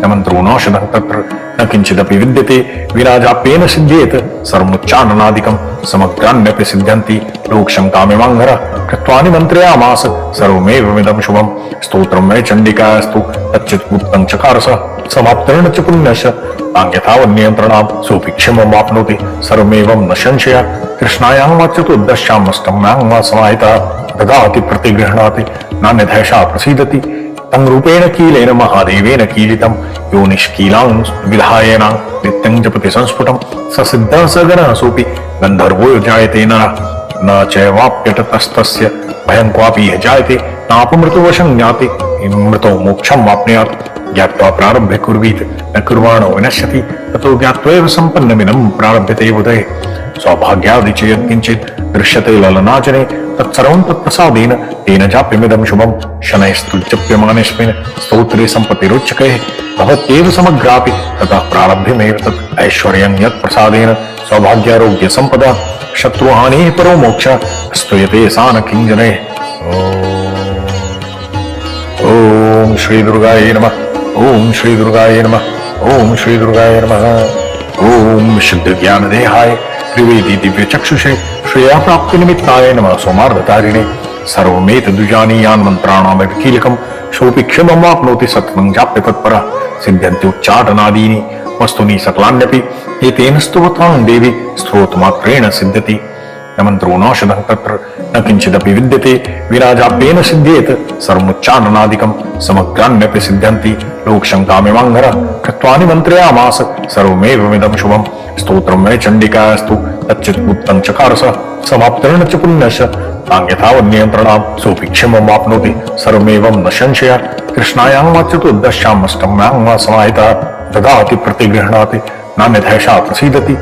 न मंत्रो नौषधः तत्र न किंचिदपि विद्यते विराजाप्येन सिद्ध्येत सर्वमुच्चाटनादिकं समग्रान्यपि सिद्ध्यन्ति लोकशङ्कामिवाङ्घ्र कृत्वानि मन्त्रयामास सर्वमेवमिदं शुभं स्तोत्रं मे चण्डिकास्तु तच्चित्पुत्तं चकारस समाप्तेन च पुण्यस्य तान्यथावन्नियन्त्रणां सोऽपि क्षममाप्नोति सर्वमेवं न संशयः कृष्णायां वा चतुर्दश्यामष्टम्यां वा समाहितः ददाति प्रतिगृह्णाति नान्यथैषा प्रसीदति तं रूपेण कीलेन महादेवेन कीलितं यो निष्कीलां विधायेन नित्यं जपति संस्फुटं स सिद्धः स गणः सोऽपि गन्धर्वो जायते नरः न चैवाप्यतस्तस्य भयं क्वापि यः जायते नापमृतवशं ज्ञाति मृतो मोक्षं वाप्नुयात् ज्ञात्वा प्रारभ्य कुर्वीत न कुर्वाणो विनश्यति ततो ज्ञात्वैव सम्पन्नमिदं प्रारभ्यते बुधे सौभाग्यादि च यत्किञ्चित् दृश्यते ललनाचने तत्सर्वं तत्प्रसादेन तेन जाप्यमिदं शुभं शनैस्तु जप्यमानेऽस्मिन् स्तोत्रे सम्पत्तिरुच्यकैः भवत्येव समग्रापि ततः प्रारभ्यमेव तत् ऐश्वर्यं यत्प्रसादेन सौभाग्यारोग्य सम्पदा शत्रुहानिः परो मोक्षः स्तूयते सा न किञ्जनैः। ओम श्री दुर्गाय नमः। ओम श्री दुर्गाय नमः। ओम श्री दुर्गाय नमः। ओम शुद्ध ज्ञान देहाय त्रिवेदी दिव्य चक्षुषे श्रेया प्राप्ति निमित्ताय नमः सोमार्धतारिणे सर्वमेत द्विजानीयान् मंत्राणामेव कीलकं सोऽपि क्षममाप्नोति सत्वं जाप्य तत्परः सिद्ध्यन्ति उच्चाटनादीनि वस्तूनि सकलान्यपि एतेन स्तुवतां देवी स्तोत्रमात्रेण सिद्ध्यति न मंत्रो नौषधं तत्र न किंचिदपि विद्यते विराजाप्येन सिद्ध्येत सर्वमुच्चाटनादिकं समग्रान्यपि सिद्ध्यन्ति लोकशङ्कामिवाङ्घ्र कृत्वानि मन्त्रयामास सर्वमेवमिदं शुभं स्तोत्रं मे चण्डिकास्तु तच्चित्पुत्तं चकारस समाप्तेन च पुण्यस्य तान्यथावन्नियन्त्रणां सोऽपि क्षममाप्नोति सर्वमेवं न संशयः कृष्णायां वा चतुर्दश्यामष्टम्यां वा समाहितः ददाति प्रतिगृह्णाति नान्यथैषा प्रसीदति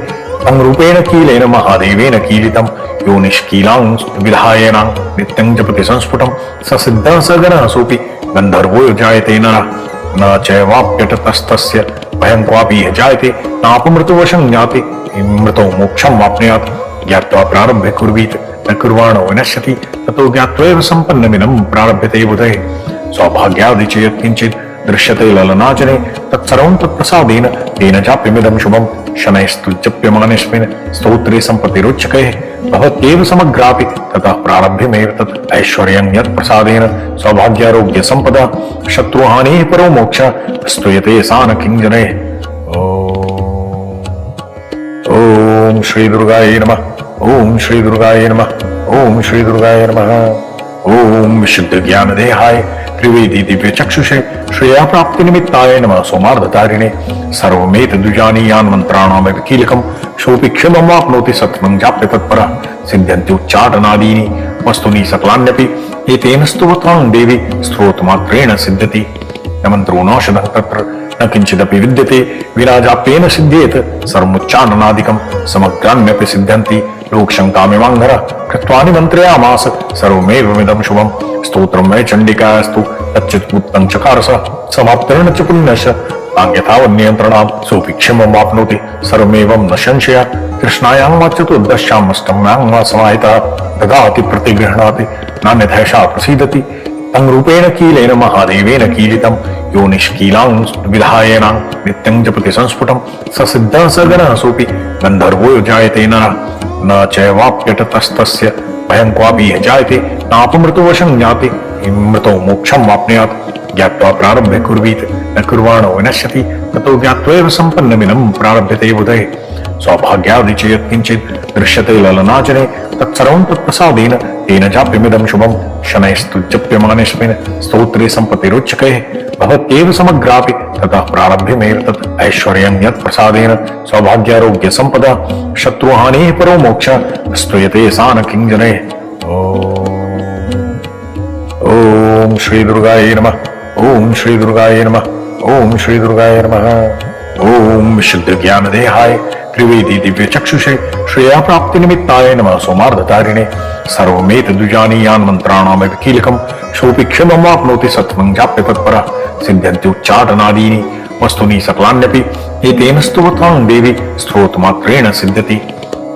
तं रूपेण कीलेन महादेवेन कीलितं यो निष्कीलां विधायेन नित्यं जपति संस्फुटं स सिद्धः स गणः सोऽपि गन्धर्वो जायते नरः न चैवाप्यतस्तस्य भयं क्वापि यः जायते नापमृतवशं ज्ञाति मृतो मोक्षं वाप्नुयात् ज्ञात्वा प्रारभ्य कुर्वीत न कुर्वाणो विनश्यति ततो ज्ञात्वैव सम्पन्नमिदं प्रारभ्यते बुधे सौभाग्यादि च यत्किञ्चित् दृश्यते ललनाचने तत्सर्वं तत्प्रसादेन तेन चाप्यमिदं शुभं शनैस्तु जप्यमानेऽस्मिन् स्तोत्रे सम्पत्तिरुच्यकैः भवत्येव समग्रापि ततः प्रारभ्यमेव तत् ऐश्वर्यं यत्प्रसादेन सौभाग्यारोग्य सम्पदा शत्रुहानिः परो मोक्षः स्तूयते सा न किञ्जनैः। ओम श्री दुर्गाय नमः। ओम श्री दुर्गाय नमः। ओम श्री दुर्गाय नमः। ओम विशुद्ध ज्ञान देहाय त्रिवेदी दिव्य चक्षुषे श्रेया प्राप्ति निमित्ताय नमः सोमार्धतारिणे सर्वमेत द्विजानीयान् मंत्राणामेव कीलकं सोऽपि क्षममाप्नोति सत्वं जाप्य तत्परः सिद्ध्यन्ति उच्चाटनादीनि वस्तूनि सकलान्यपि एतेन स्तुवतां देवी स्तोत्रमात्रेण सिद्ध्यति न मंत्रो नौषधं तत्र न किंचिदपि विद्यते विराजाप्येन सिद्ध्येत सर्वमुच्चाटनादिकं समग्रान्यपि सिद्ध्यन्ति लोकशङ्कामिवाङ्घ्र कृत्वानि मन्त्रयामास सर्वमेवमिदं शुभं स्तोत्रं मे चण्डिकास्तु तच्चित्पुत्तं चकारस समाप्तेन च पुण्यस्य तान्यथावन्नियन्त्रणां सोऽपि क्षममाप्नोति सर्वमेवं न संशयः कृष्णायां वा चतुर्दश्यामष्टम्यां वा समाहितः ददाति प्रतिगृह्णाति नान्यथैषा प्रसीदति तं रूपेण कीलेन महादेवेन कीलितं यो निष्कीलां विधायेन नित्यं जपति संस्फुटं स सिद्धः स गणः सोऽपि गन्धर्वो जायते नरः न चैवाप्यतस्तस्य भयं क्वापि यः जायते नापमृतवशं ज्ञाति मृतो मोक्षं वाप्नुयात् ज्ञात्वा प्रारभ्य कुर्वीत न कुर्वाणो विनश्यति ततो ज्ञात्वैव सम्पन्नमिदं प्रारभ्यते बुधे सौभाग्यादि च यत्किञ्चित् दृश्यते ललनाचने तत्सर्वं तत्प्रसादेन तेन चाप्यमिदं शुभं शनैस्तु जप्यमानेऽस्मिन् स्तोत्रे सम्पत्तिरुच्यकैः भवत्येव समग्रापि ततः प्रारभ्यमेव तत् ऐश्वर्यं यत्प्रसादेन सौभाग्यारोग्य सम्पदा शत्रुहानिः परो मोक्षः स्तूयते सा न किञ्जनैः। ओम श्री दुर्गाय नमः। ओम श्री दुर्गाय नमः। ओम श्री दुर्गाय नमः। ओम विशुद्ध ज्ञान देहाय त्रिवेदी दिव्य चक्षुषे श्रेया प्राप्ति निमित्ताय नमः सोमार्धतारिणे सर्वमेत द्विजानीयान् मंत्राणामेव कीलकं सोऽपि क्षममाप्नोति सत्वं जाप्य तत्परः सिद्ध्यन्ति उच्चाटनादीनि वस्तूनि सकलान्यपि एतेन स्तुवतां देवी स्तोत्रमात्रेण सिद्ध्यति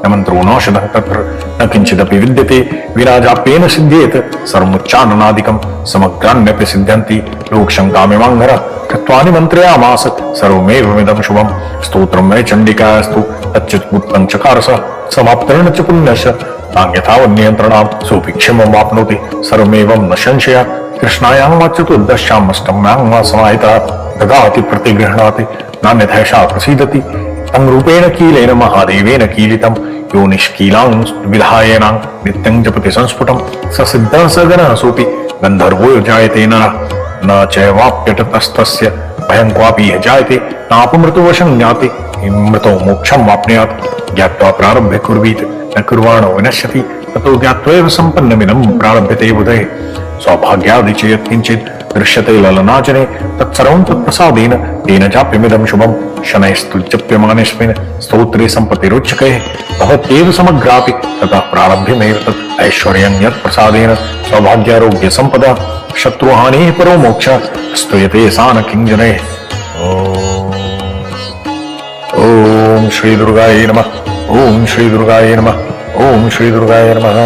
न मंत्रो नौषधः तत्र न किंचिदपि विद्यते विना जाप्येन सिद्ध्येत सर्वमुच्चाननादिकं समग्राण्यपि सिद्ध्यन्ति लोकशङ्कामिवाङ्घ्र कृत्वानि मन्त्रयामास सर्वमेवमिदं शुभं स्तोत्रं मे चण्डिकास्तु तच्चित्पुत्रं चकार स समाप्तेन च पुण्यस्य तान्यथावन्नियन्त्रणां सोऽपि क्षमं वाप्नोति सर्वमेवं न संशयः कृष्णायां वा चतुर्दश्यामष्टम्यां वा समाहितः ददाति प्रतिगृह्णाति नान्यथैषा प्रसीदति तं रूपेण कीलेन महादेवेन कीलितं यो निष्कीलां विधायेनां नित्यं जपति संस्फुटं स सिद्धः स गणः सोऽपि गन्धर्वो जायते नरः न चैवाप्यटतस्तस्य भयं क्वापि यः जायते नापमृतुवशं ज्ञाति मृतो मोक्षं वाप्नुयात् ज्ञात्वा प्रारभ्य कुर्वीत न कुर्वाणो विनश्यति ततो ज्ञात्वैव सम्पन्नमिदं प्रारभ्यते बुधे सौभाग्यादि च यत्किञ्चित् दृश्यते ललनाजने तत्सर्वं तत्प्रसादेन तेन चाप्यमिदं शुभं शनैस्तु जप्यमानेऽस्मिन् स्तोत्रे सम्पत्तिरुच्यते भवत्येव समग्रापि ततः प्रारभ्यमेव तत् ऐश्वर्यं यत्प्रसादेन सौभाग्यारोग्य सम्पदा शत्रुहानिः परो मोक्षः स्तूयते सा न किञ्जनैः। ओम श्री दुर्गाय नमः। ओम श्री दुर्गाय नमः। ओम श्री दुर्गाय नमः।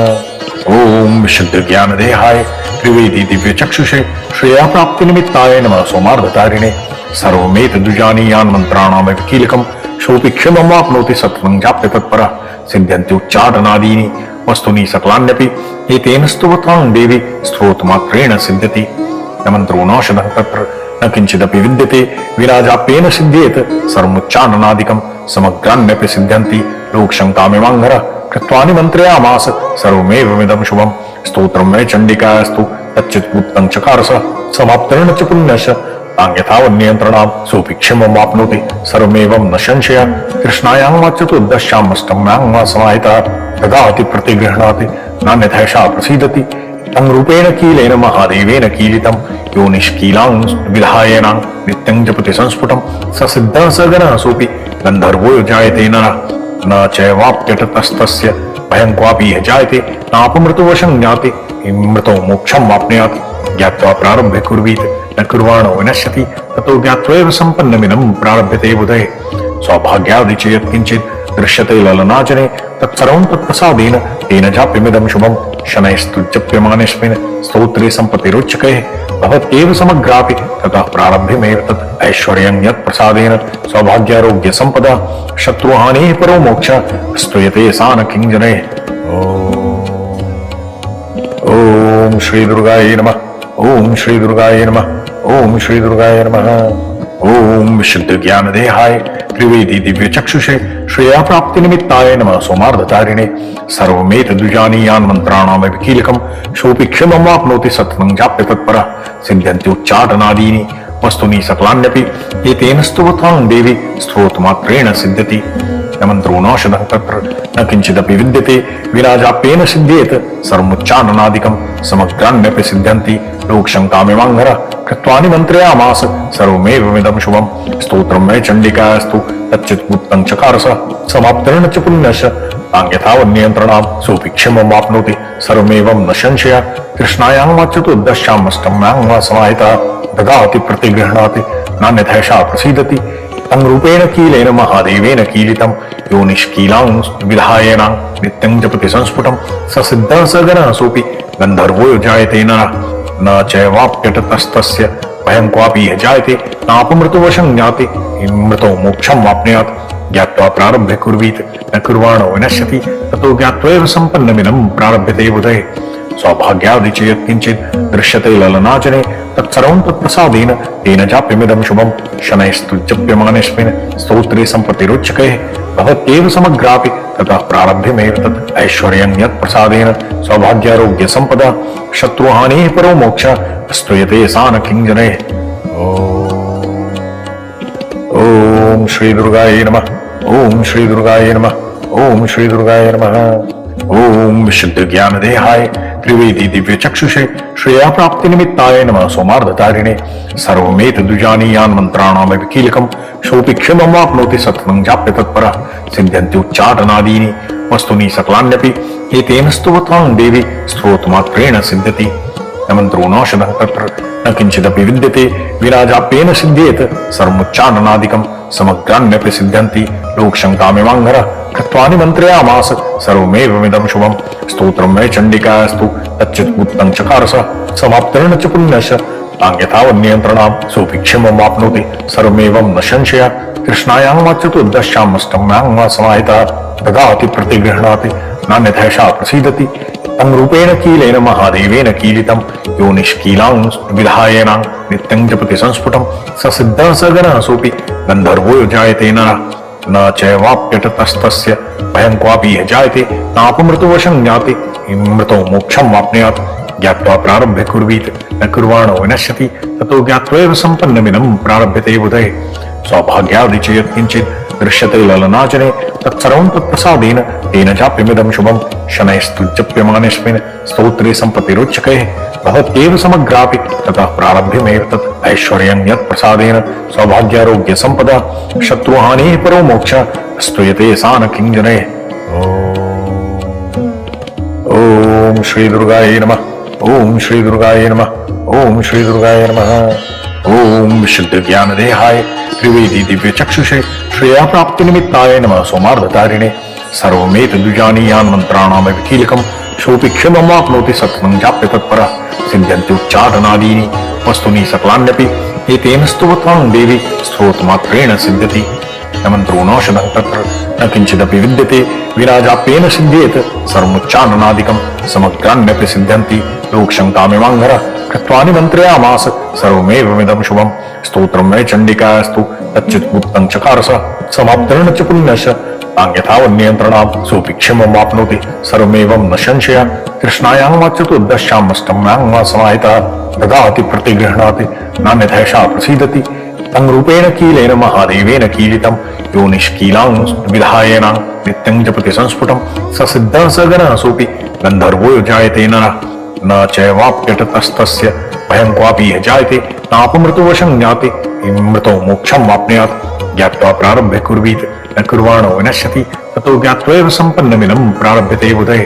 ओम विशुद्ध ज्ञान देहाय त्रिवेदी दिव्य चक्षुषे श्रेया प्राप्ति निमित्ताय नमः सोमार्धतारिणे सर्वमेत दुजानीयान् मंत्राणां कीलकं शोऽपि क्षमं वाप्नोति सत्वं जाप्य तत्परः सिद्ध्यन्ति उच्चाटनादीनि वस्तुनि सकलान्यपि एतेन स्तुवतां देवी स्तोत्रमात्रेण सिद्ध्यति न मंत्रो नौषधः तत्र न किंचिदपि विद्यते विना जाप्येन सिद्ध्येत सर्वमुच्चाननादिकं समग्राण्यपि सिद्ध्यन्ति लोकशङ्कामिवाङ्घ्र कृत्वानि मन्त्रयामास सर्वमेवमिदं शुभं स्तोत्रं मे चण्डिकास्तु तच्चित्पुत्रं चकार स समाप्तेन च पुण्यस्य तान्यथावन्नियन्त्रणां सोऽपि क्षमं वाप्नोति सर्वमेवं न संशयः कृष्णायां वा चतुर्दश्यामष्टम्यां वा समाहितः ददाति प्रतिगृह्णाति नान्यथैषा प्रसीदति तं रूपेण कीलेन महादेवेन कीलितं यो निष्कीलां विधायेनां नित्यं जपति संस्फुटं स सिद्धः स गणः सोऽपि गन्धर्वो जायते नरः न चैवाप्यटतस्तस्य भयं क्वापि यः जायते नापमृतुवशं ज्ञाति मृतो मोक्षं वाप्नुयात् ज्ञात्वा प्रारभ्य कुर्वीत न कुर्वाणो विनश्यति ततो ज्ञात्वैव सम्पन्नमिदं प्रारभ्यते बुधे सौभाग्यादि च यत्किञ्चित् दृश्यते ललनाजने तत्सर्वं तत्प्रसादेन तेन चाप्यमिदं शुभं शनैस्तु जप्यमानेऽस्मिन् स्तोत्रे सम्पत्तिरुच्यते भवत्येव समग्रापि ततः प्रारभ्यमेव तत् ऐश्वर्यं यत्प्रसादेन सौभाग्यारोग्य सम्पदा शत्रुहानिः परो मोक्षः स्तूयते सा न किञ्जनैः। ओम श्री दुर्गाय नमः। ओम श्री दुर्गाय नमः। ओम श्री दुर्गाय नमः। ओम विशुद्ध ज्ञान देहाय त्रिवेदी दिव्य चक्षुषे श्रेया प्राप्ति निमित्ताय नमः सोमार्धतारिणे सर्वमेत दुजानीयान् मंत्राणां कीलकं शोऽपि क्षमं वाप्नोति सत्वं जाप्य तत्परः सिद्ध्यन्ति उच्चाटनादीनि वस्तुनि सकलान्यपि एतेन स्तुवतां देवी स्तोत्रमात्रेण सिद्ध्यति न मंत्रो नौषधः तत्र न किंचिदपि विद्यते विना जाप्येन सिद्ध्येत सर्वमुच्चाननादिकं समग्राण्यपि सिद्ध्यन्ति लोकशङ्कामिवाङ्घ्र कृत्वानि मन्त्रयामास सर्वमेवमिदं शुभं स्तोत्रं मे चण्डिकास्तु तच्चित्पुत्रं चकार स समाप्तेन च पुण्यस्य तान्यथावन्नियन्त्रणां सोऽपि क्षमं वाप्नोति सर्वमेवं न संशयः कृष्णायां वा चतुर्दश्यामष्टम्यां वा समाहितः ददाति प्रतिगृह्णाति नान्यथैषा प्रसीदति तं रूपेण कीलेन महादेवेन कीलितं यो निष्कीलां विधायेनां नित्यं जपति संस्फुटं स सिद्धः स गणः सोऽपि गन्धर्वो जायते नरः न चैवाप्यटतस्तस्य भयं क्वापि यः जायते नापमृतुवशं ज्ञाति मृतो मोक्षं वाप्नुयात् ज्ञात्वा प्रारभ्य कुर्वीत न कुर्वाणो विनश्यति ततो ज्ञात्वैव सम्पन्नमिदं प्रारभ्यते बुधे सौभाग्यादि च यत्किञ्चित् दृश्यते ललनाजने तत्सर्वं तत्प्रसादेन तेन चाप्यमिदं शुभं शनैस्तु जप्यमानेऽस्मिन् स्तोत्रे सम्पत्तिरुच्यते भवत्येव समग्रापि ततः प्रारभ्यमेव तत् ऐश्वर्यं यत्प्रसादेन सौभाग्यारोग्य सम्पदा शत्रुहानिः परो मोक्षः स्तूयते सा न किञ्जनैः। ओम श्री दुर्गाय नमः। ओम श्री दुर्गाय नमः। ओम श्री दुर्गाय नमः। ओम विशुद्ध ज्ञान देहाय त्रिवेदी दिव्य चक्षुषे श्रेया प्राप्ति निमित्ताय नमः सोमार्धतारिणे सर्वमेत दुजानीयान् मंत्राणां कीलकं शोऽपि क्षमं वाप्नोति सत्वं जाप्य तत्परः सिद्ध्यन्ति उच्चाटनादीनि वस्तुनि सकलान्यपि एतेन स्तुवतां देवी स्तोत्रमात्रेण सिद्ध्यति न मन्त्रो नौषधः तत्र न किञ्चिदपि विद्यते विराजाप्येन सिद्ध्येत सर्वमुच्चारणनादिकं समग्राण्यपि सिद्ध्यन्ति लोकशङ्कामिवाङ्घरः कृत्वानि मन्त्रयामास सर्वमेवमिदं शुभं स्तोत्रं मे चण्डिकास्तु तच्चित्पुत्तं चकारस समाप्तेन च पुण्यस्य ताङ्यथावन्नियन्त्रणां सोऽपि क्षममाप्नोति सर्वमेवं न संशयः कृष्णायां वा चतुर्दश्यामष्टम्यां वा समाहितः ददाति प्रतिगृह्णाति नान्यथैषा प्रसीदति तं रूपेण कीलेन महादेवेन कीलितं यो निष्कीलां विधायेनां नित्यं जपति संस्फुटं स सिद्धः स गणः सोऽपि गन्धर्वो जायते नरः न चैवाप्यटतस्तस्य भयं क्वापि यः जायते नापमृतवशं ज्ञाति मृतो मोक्षं वाप्नुयात् ज्ञात्वा प्रारभ्य कुर्वीत न कुर्वाणो विनश्यति ततो ज्ञात्वैव सम्पन्नमिदं प्रारभ्यते बुधे सौभाग्यादि च यत्किञ्चित् दृश्यते ललनाजने तत्सर्वं तत्प्रसादेन तेन चाप्यमिदं शुभं शनैस्तु जप्यमानेऽस्मिन् स्तोत्रे सम्पत्तिरुच्यकैः भवत्येव समग्रापि ततः प्रारभ्यमेव तत् ऐश्वर्यं यत्प्रसादेन सौभाग्यारोग्यसम्पदा शत्रुहानिः परो मोक्षः स्तूयते सा न किञ्जनैः। ॐ श्री दुर्गायै नमः। ॐ श्री दुर्गायै नमः। ॐ श्री दुर्गायै नमः। ॐ विशुद्ध ज्ञानदेहाय त्रिवेदी दिव्य चक्षुषे श्रेया प्राप्ति निमित्ताय नमः सोमार्धतारिणे सर्वमेतद्विजानीयान् मन्त्राणामपि कीलकं सोऽपि क्षममाप्नोति सत्त्वं जाप्य तत्परः सिद्ध्यन्ति उच्चाटनादीनि वस्तूनि सकलान्यपि एतेन स्तुवतां देवी स्तोत्रमात्रेण सिद्ध्यति न मन्त्रो नौषधः तत्र न किञ्चिदपि विद्यते विराजाप्येन सिद्ध्येत सर्वमुच्चारणनादिकं समग्राण्यपि सिद्ध्यन्ति लोकशङ्कामिवाङ्घरः कृत्वानि मन्त्रयामास सर्वमेवमिदं शुभं स्तोत्रं मे चण्डिकास्तु तच्चित्पुत्तं चकारस समाप्तेन च पुण्यस्य ताङ्यथावन्नियन्त्रणां सोऽपि क्षममाप्नोति सर्वमेवं न संशयः कृष्णायां वा चतुर्दश्यामष्टम्यां वा समाहितः ददाति प्रतिगृह्णाति नान्यथैषा प्रसीदति तं रूपेण कीलेन महादेवेन कीलितं यो निष्कीलां विधायेनां नित्यं जपति संस्फुटं स सिद्धः स गणः सोऽपि गन्धर्वो जायते नरः न चैवाप्यटतस्तस्य भयं क्वापि यः जायते नापमृतवशं ज्ञाति मृतो मोक्षं वाप्नुयात् ज्ञात्वा प्रारभ्य कुर्वीत न कुर्वाणो विनश्यति ततो ज्ञात्वैव सम्पन्नमिदं प्रारभ्यते बुधे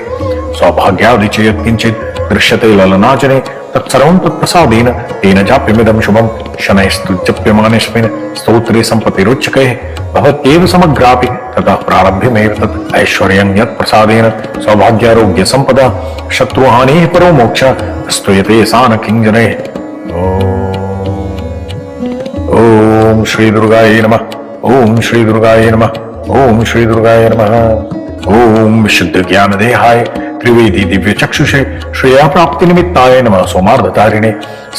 सौभाग्यादि च यत्किञ्चित् दृश्यते ललनाजने तत्सर्वं तत्प्रसादेन तेन चाप्यमिदं शुभं शनैस्तु जप्यमानेऽस्मिन् स्तोत्रे सम्पत्तिरुच्यकैः भवत्येव समग्रापि ततः प्रारभ्यमेव तत् ऐश्वर्यं यत्प्रसादेन सौभाग्यारोग्यसम्पदा शत्रुहानिः परो मोक्षः स्तूयते सा न किञ्जनैः। ॐ श्री दुर्गायै नमः। ॐ श्री दुर्गायै नमः। ॐ श्री दुर्गायै नमः। ॐ विशुद्ध ज्ञानदेहाय त्रिवेदी दिव्य चक्षुषे श्रेया प्राप्ति निमित्ताय नमः सोमार्धतारिणे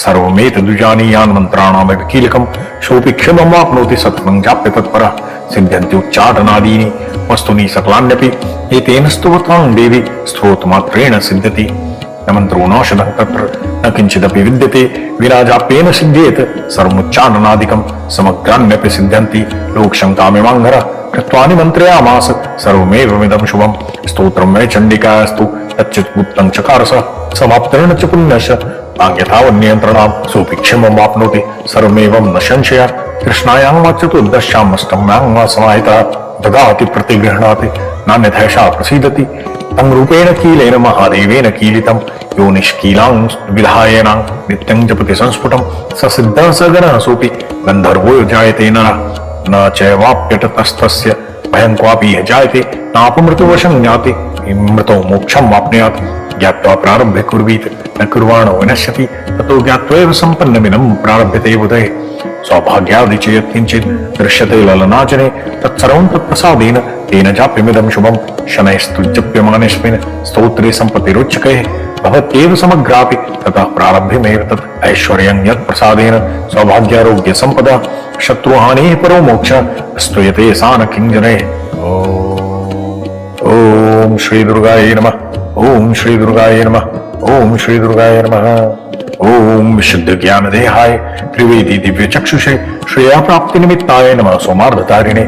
सर्वमेतद्विजानीयान् मन्त्राणामपि कीलकं सोऽपि क्षममाप्नोति सत्त्वं जाप्य तत्परः सिद्ध्यन्ति उच्चाटनादीनि वस्तूनि सकलान्यपि एतेन स्तुवतां देवी स्तोत्रमात्रेण सिद्ध्यति न मन्त्रो नौषधः तत्र न किञ्चिदपि विद्यते विराजाप्येन सिद्ध्येत सर्वमुच्चारणनादिकं समग्राण्यपि सिद्ध्यन्ति लोकशङ्कामिवाङ्घरः कृत्वानि मन्त्रयामास सर्वमेवमिदं शुभं स्तोत्रं मे चण्डिकास्तु तच्चित्पुत्तं चकारस समाप्तेन च पुण्यस्य ताङ्यथावन्नियन्त्रणां सोऽपि क्षममाप्नोति सर्वमेवं न संशयः कृष्णायां वा चतुर्दश्यामष्टम्यां वा समाहितः ददाति प्रतिगृह्णाति नान्यथैषा प्रसीदति तं रूपेण कीलेन महादेवेन कीलितं यो निष्कीलां विधायेनां नित्यं जपति संस्फुटं स सिद्धः स गणः सोऽपि गन्धर्वो जायते नरः न चैवाप्यटतस्तस्य भयं क्वापि यः जायते नापमृतवशं ज्ञाति मृतो मोक्षं वाप्नुयात् ज्ञात्वा प्रारभ्य कुर्वीत न कुर्वाणो विनश्यति ततो ज्ञात्वैव सम्पन्नमिदं प्रारभ्यते बुधे सौभाग्यादि च यत्किञ्चित् दृश्यते ललनाजने तत्सर्वं तत्प्रसादेन तेन चाप्यमिदं शुभं शनैस्तु जप्यमानेऽस्मिन् स्तोत्रे सम्पत्तिरुच्यकैः भवत्येव समग्रापि ततः प्रारभ्यमेव तत् ऐश्वर्यं यत्प्रसादेन सौभाग्यारोग्यसम्पदा शत्रुहानिः परो मोक्षः स्तूयते सा न किञ्जनैः। ॐ श्री दुर्गायै नमः। ॐ श्री दुर्गायै नमः। ॐ श्री दुर्गायै नमः। ॐ विशुद्ध ज्ञानदेहाय त्रिवेदी दिव्य चक्षुषे श्रेया प्राप्ति निमित्ताय नमः सोमार्धतारिणे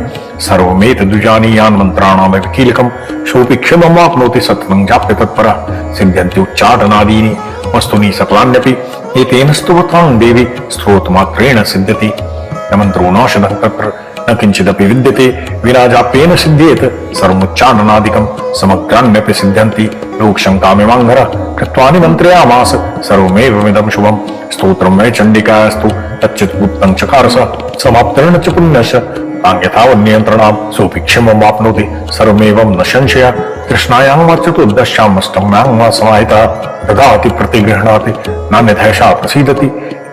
सर्वमेतद्विजानीयान् मन्त्राणामपि कीलकं सोऽपि क्षममाप्नोति सत्त्वं जाप्य तत्परः सिद्ध्यन्ति उच्चाटनादीनि वस्तूनि सकलान्यपि एतेन स्तुवतां देवी स्तोत्रमात्रेण सिद्ध्यति न मन्त्रो नौषधः तत्र न किञ्चिदपि विद्यते विराजाप्येन सिद्ध्येत सर्वमुच्चारणनादिकं समग्राण्यपि सिद्ध्यन्ति लोकशङ्कामिवाङ्घरः कृत्वा निमन्त्रयामास सर्वमेवमिदं शुभं स्तोत्रं मे चण्डिकास्तु तच्चिद्गुप्तं चकार समाप्तेन च पुण्यस्य तान्यथावन्नियन्त्रणां सोऽपि क्षमं वाप्नोति सर्वमेवं न संशय कृष्णायां वा चतुर्दश्यामष्टम्यां वा समाहितः ददाति प्रतिगृह्णाति नान्यथैषा प्रसीदति